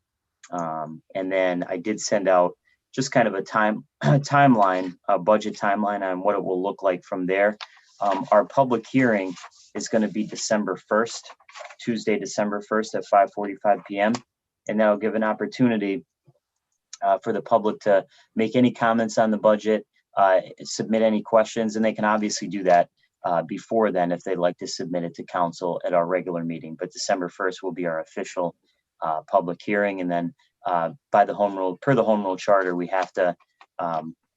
And then I did send out just kind of a timeline, a budget timeline on what it will look like from there. Our public hearing is going to be December 1st, Tuesday, December 1st at 5:45 p.m. And that'll give an opportunity for the public to make any comments on the budget, submit any questions, and they can obviously do that before then if they'd like to submit it to council at our regular meeting. But December 1st will be our official public hearing. And then per the home rule charter, we have to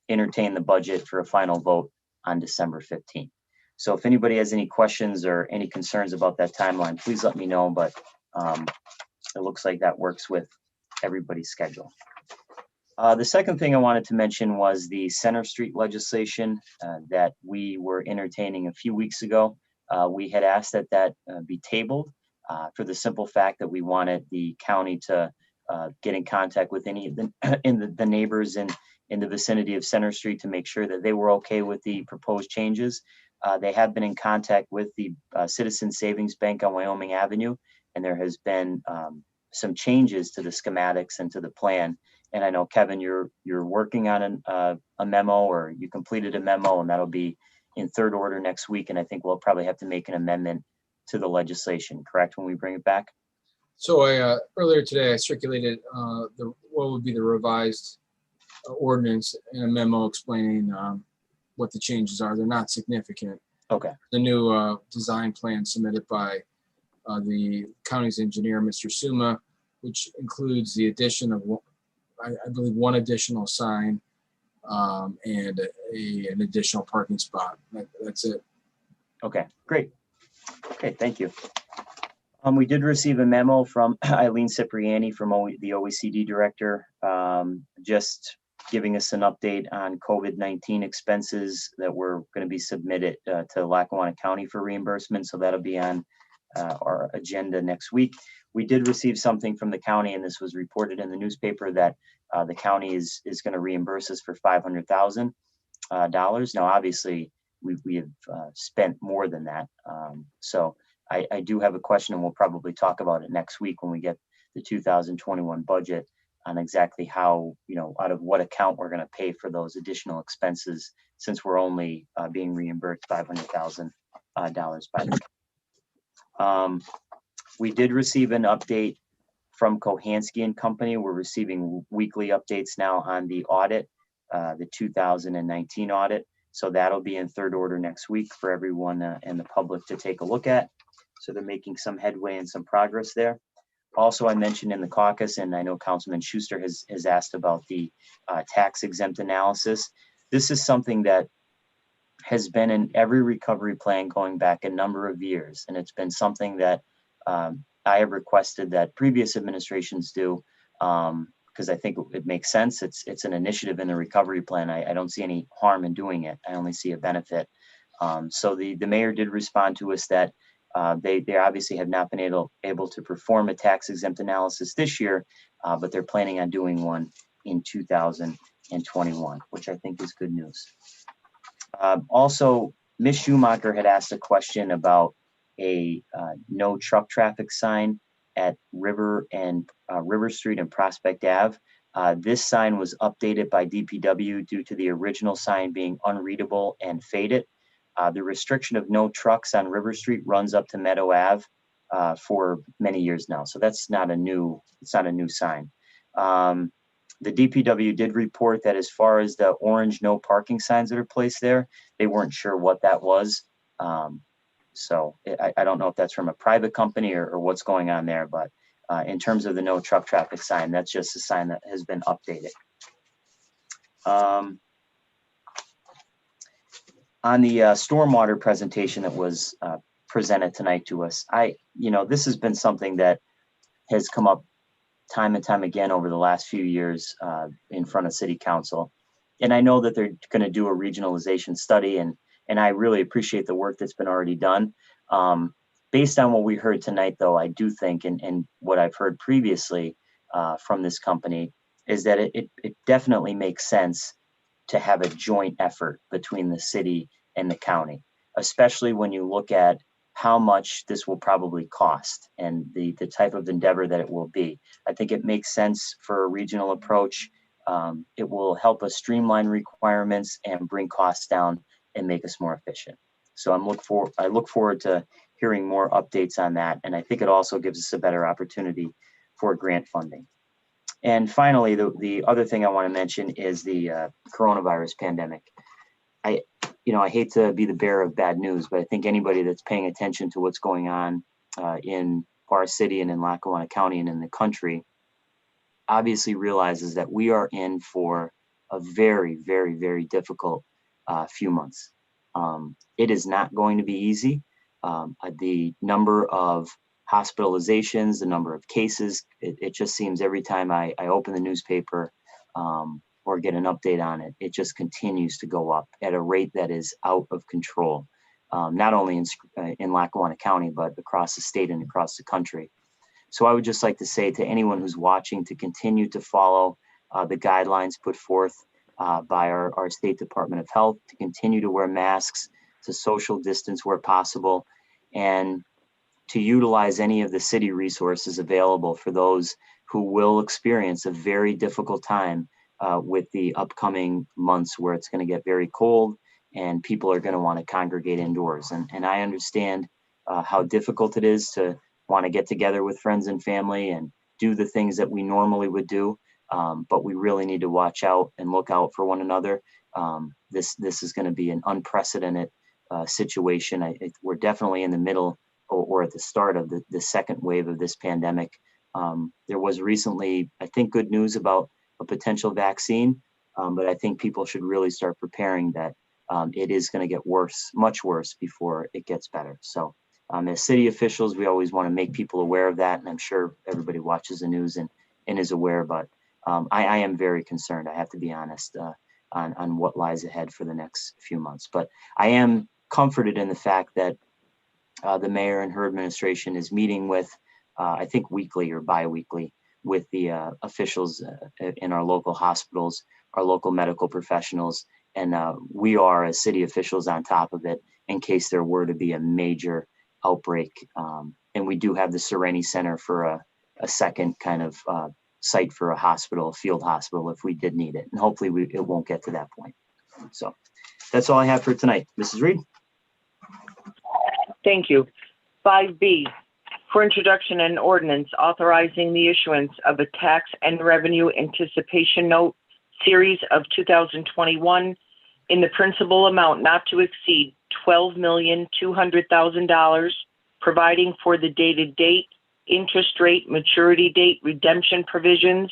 entertain the budget for a final vote on December 15th. So if anybody has any questions or any concerns about that timeline, please let me know. But it looks like that works with everybody's schedule. The second thing I wanted to mention was the Center Street legislation that we were entertaining a few weeks ago. We had asked that be tabled for the simple fact that we wanted the county to get in contact with any of the neighbors in the vicinity of Center Street to make sure that they were okay with the proposed changes. They have been in contact with the Citizen Savings Bank on Wyoming Avenue, and there has been some changes to the schematics and to the plan. And I know, Kevin, you're working on a memo, or you completed a memo, and that'll be in third order next week. And I think we'll probably have to make an amendment to the legislation, correct, when we bring it back? So I earlier today, I circulated what would be the revised ordinance in a memo explaining what the changes are. They're not significant. Okay. The new design plan submitted by the county's engineer, Mr. Suma, which includes the addition of, I believe, one additional sign and an additional parking spot. That's it. Okay, great. Okay, thank you. We did receive a memo from Eileen Cipriani from the OECD director, giving us an update on COVID-19 expenses that were going to be submitted to Lackawanna County for reimbursement. So that'll be on our agenda next week. We did receive something from the county, and this was reported in the newspaper, that the county is going to reimburse us for $500,000. Now, obviously, we have spent more than that. So I do have a question, and we'll probably talk about it next week when we get the 2021 budget, on exactly how, out of what account we're going to pay for those additional expenses, since we're only being reimbursed $500,000 by the. We did receive an update from Kohansky and Company. We're receiving weekly updates now on the audit, the 2019 audit. So that'll be in third order next week for everyone and the public to take a look at. So they're making some headway and some progress there. Also, I mentioned in the caucus, and I know Councilman Schuster has asked about the tax exempt analysis. This is something that has been in every recovery plan going back a number of years. And it's been something that I have requested that previous administrations do, because I think it makes sense. It's an initiative in the recovery plan. I don't see any harm in doing it. I only see a benefit. So the mayor did respond to us that they obviously have not been able to perform a tax exempt analysis this year, but they're planning on doing one in 2022. and 21, which I think is good news. Also, Ms. Schumacher had asked a question about a no truck traffic sign at River Street and Prospect Ave. This sign was updated by DPW due to the original sign being unreadable and faded. The restriction of no trucks on River Street runs up to Meadow Ave for many years now. So that's not a new, it's not a new sign. The DPW did report that as far as the orange no parking signs that are placed there, they weren't sure what that was. So I don't know if that's from a private company or what's going on there, but in terms of the no truck traffic sign, that's just a sign that has been updated. On the stormwater presentation that was presented tonight to us, this has been something that has come up time and time again over the last few years in front of City Council. And I know that they're going to do a regionalization study, and I really appreciate the work that's been already done. Based on what we heard tonight, though, I do think, and what I've heard previously from this company, is that it definitely makes sense to have a joint effort between the city and the county, especially when you look at how much this will probably cost and the type of endeavor that it will be. I think it makes sense for a regional approach. It will help us streamline requirements and bring costs down and make us more efficient. So I look forward to hearing more updates on that. And I think it also gives us a better opportunity for grant funding. And finally, the other thing I want to mention is the coronavirus pandemic. I hate to be the bearer of bad news, but I think anybody that's paying attention to what's going on in our city and in Lackawanna County and in the country obviously realizes that we are in for a very, very, very difficult few months. It is not going to be easy. The number of hospitalizations, the number of cases, it just seems every time I open the newspaper or get an update on it, it just continues to go up at a rate that is out of control, not only in Lackawanna County, but across the state and across the country. So I would just like to say to anyone who's watching to continue to follow the guidelines put forth by our State Department of Health, to continue to wear masks, to social distance where possible, and to utilize any of the city resources available for those who will experience a very difficult time with the upcoming months where it's going to get very cold and people are going to want to congregate indoors. And I understand how difficult it is to want to get together with friends and family and do the things that we normally would do. But we really need to watch out and look out for one another. This is going to be an unprecedented situation. We're definitely in the middle or at the start of the second wave of this pandemic. There was recently, I think, good news about a potential vaccine, but I think people should really start preparing that it is going to get worse, much worse, before it gets better. So as city officials, we always want to make people aware of that, and I'm sure everybody watches the news and is aware, but I am very concerned, I have to be honest, on what lies ahead for the next few months. But I am comforted in the fact that the mayor and her administration is meeting with, I think weekly or bi-weekly, with the officials in our local hospitals, our local medical professionals, and we are as city officials on top of it in case there were to be a major outbreak. And we do have the Sereni Center for a second kind of site for a hospital, a field hospital, if we did need it. And hopefully it won't get to that point. So that's all I have for tonight. Mrs. Reed? Thank you. 5B, for introduction and ordinance authorizing the issuance of a tax and revenue anticipation note series of 2021 in the principal amount not to exceed $12,200,000, providing for the dated date, interest rate, maturity date, redemption provisions,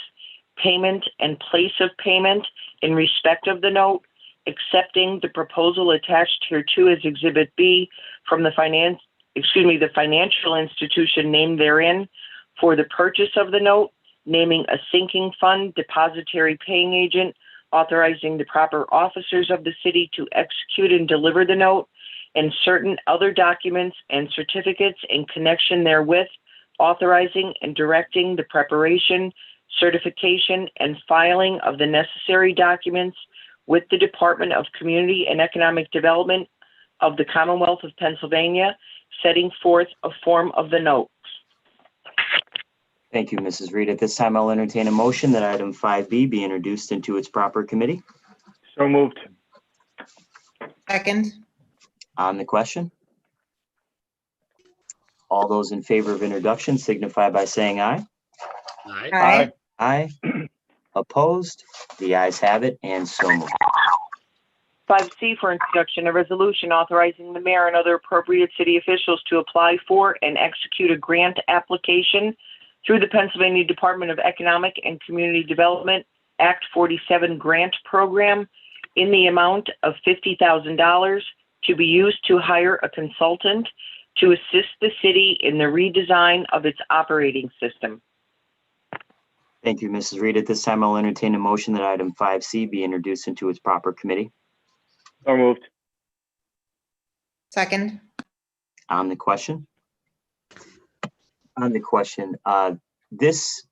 payment and place of payment in respect of the note, accepting the proposal attached hereto as Exhibit B from the financial institution named therein for the purchase of the note, naming a sinking fund, depositary paying agent, authorizing the proper officers of the city to execute and deliver the note, and certain other documents and certificates in connection therewith, authorizing and directing the preparation, certification, and filing of the necessary documents with the Department of Community and Economic Development of the Commonwealth of Pennsylvania, setting forth a form of the note. Thank you, Mrs. Reed. At this time, I'll entertain a motion that item 5B be introduced into its proper committee. So moved. Second. On the question? All those in favor of introduction signify by saying aye. Aye. Aye. Aye. Opposed? The ayes have it, and so moved. 5C for introduction, a resolution authorizing the mayor and other appropriate city officials to apply for and execute a grant application through the Pennsylvania Department of Economic and Community Development Act 47 grant program in the amount of $50,000 to be used to hire a consultant to assist the city in the redesign of its operating system. Thank you, Mrs. Reed. At this time, I'll entertain a motion that item 5C be introduced into its proper committee. So moved. Second. On the question? On the question, this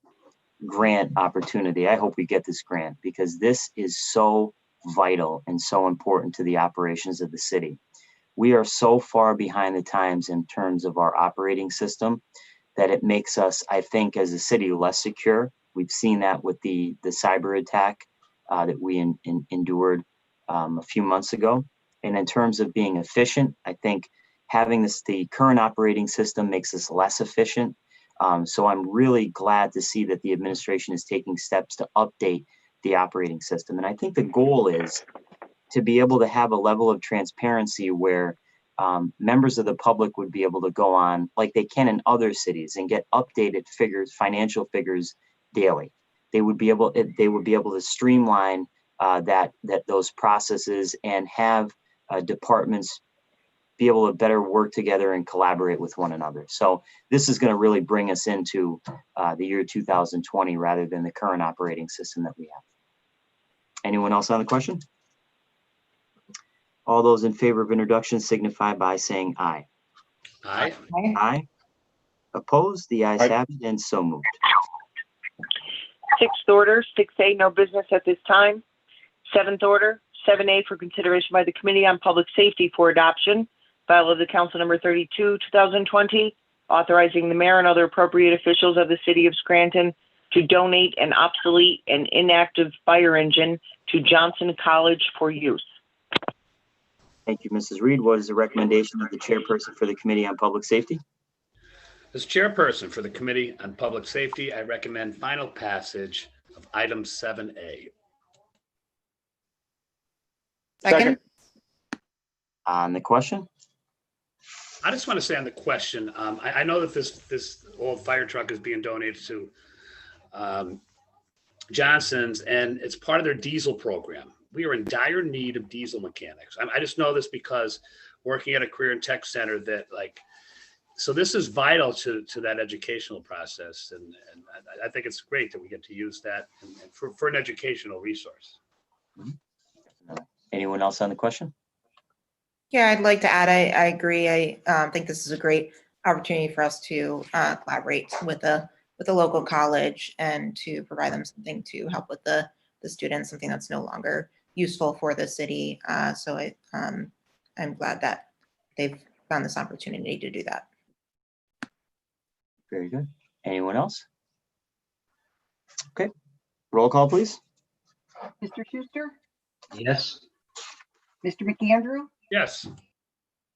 grant opportunity, I hope we get this grant because this is so vital and so important to the operations of the city. We are so far behind the times in terms of our operating system that it makes us, I think, as a city less secure. We've seen that with the cyber attack that we endured a few months ago. And in terms of being efficient, I think having the current operating system makes us less efficient. So I'm really glad to see that the administration is taking steps to update the operating system. And I think the goal is to be able to have a level of transparency where members of the public would be able to go on like they can in other cities and get updated figures, financial figures daily. They would be able to streamline those processes and have departments be able to better work together and collaborate with one another. So this is going to really bring us into the year 2020 rather than the current operating system that we have. Anyone else on the question? All those in favor of introduction signify by saying aye. Aye. Aye. Opposed? The ayes have it, and so moved. Sixth order, 6A, no business at this time. Seventh order, 7A for consideration by the Committee on Public Safety for adoption. File of the Council number 32, 2020, authorizing the mayor and other appropriate officials of the city of Scranton to donate an obsolete and inactive fire engine to Johnson College for use. Thank you, Mrs. Reed. What is the recommendation of the chairperson for the Committee on Public Safety? As chairperson for the Committee on Public Safety, I recommend final passage of item 7A. Second. On the question? I just want to say on the question, I know that this old fire truck is being donated to Johnson's, and it's part of their diesel program. We are in dire need of diesel mechanics. I just know this because working at a career and tech center so this is vital to that educational process. And I think it's great that we get to use that for an educational resource. Anyone else on the question? Yeah, I'd like to add, I agree. I think this is a great opportunity for us to collaborate with a local college and to provide them something to help with the students, something that's no longer useful for the city. So I'm glad that they've found this opportunity to do that. Very good. Anyone else? Okay. Roll call, please. Mr. Schuster, Yes. Mr. McAndrew, Yes.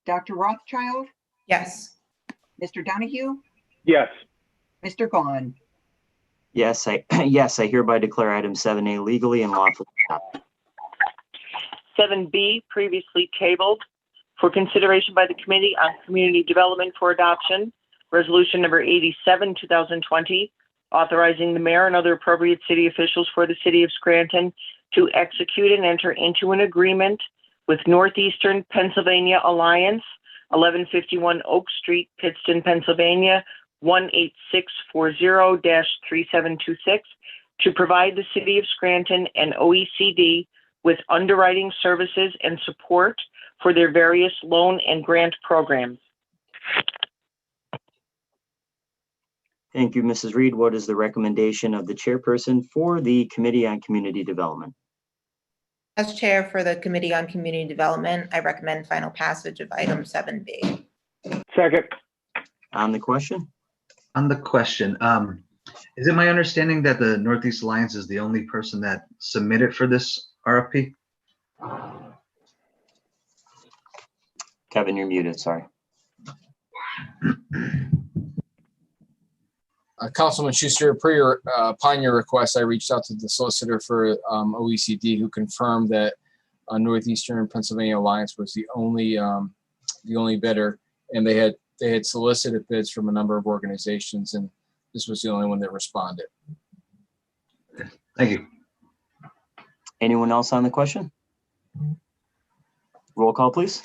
Dr. Rothchild, Yes. Mr. Donahue, Yes. Mr. Gaughan. Yes, I hereby declare item 7A legally and lawfully adopted. 7B, previously tabled for consideration by the Committee on Community Development for adoption. Resolution number 87, 2020, authorizing the mayor and other appropriate city officials for the city of Scranton to execute and enter into an agreement with Northeastern Pennsylvania Alliance, 1151 Oak Street, Pittston, Pennsylvania, 18640-3726, to provide the city of Scranton and OECD with underwriting services and support for their various loan and grant programs. Thank you, Mrs. Reed. What is the recommendation of the chairperson for the Committee on Community Development? As chair for the Committee on Community Development, I recommend final passage of item 7B. Second. On the question? On the question, is it my understanding that the Northeast Alliance is the only person that submitted for this RFP? Kevin, you're muted, sorry. Councilman Schuster, upon your request, I reached out to the solicitor for OECD, who confirmed that Northeastern Pennsylvania Alliance was the only bidder, and they had solicited bids from a number of organizations, and this was the only one that responded. Thank you. Anyone else on the question? Roll call, please.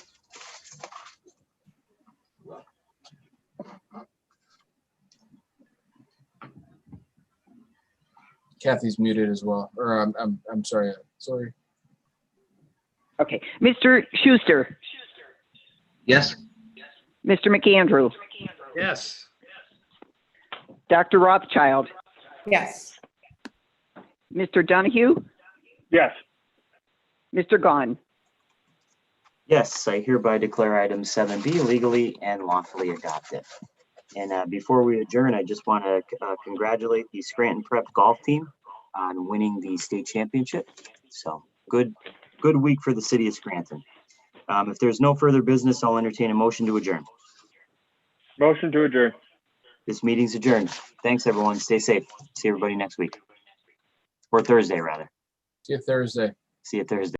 Kathy's muted as well, or I'm sorry. Okay, Mr. Schuster, Yes. Mr. McAndrew, Yes. Dr. Rothchild, Yes. Mr. Donahue, Yes. Mr. Gaughan. Yes, I hereby declare item 7B legally and lawfully adopted. And before we adjourn, I just want to congratulate the Scranton Prep golf team on winning the state championship. So good week for the city of Scranton. If there's no further business, I'll entertain a motion to adjourn. Motion to adjourn. This meeting's adjourned. Thanks, everyone. Stay safe. See everybody next week. Or Thursday, rather. See you Thursday. See you Thursday.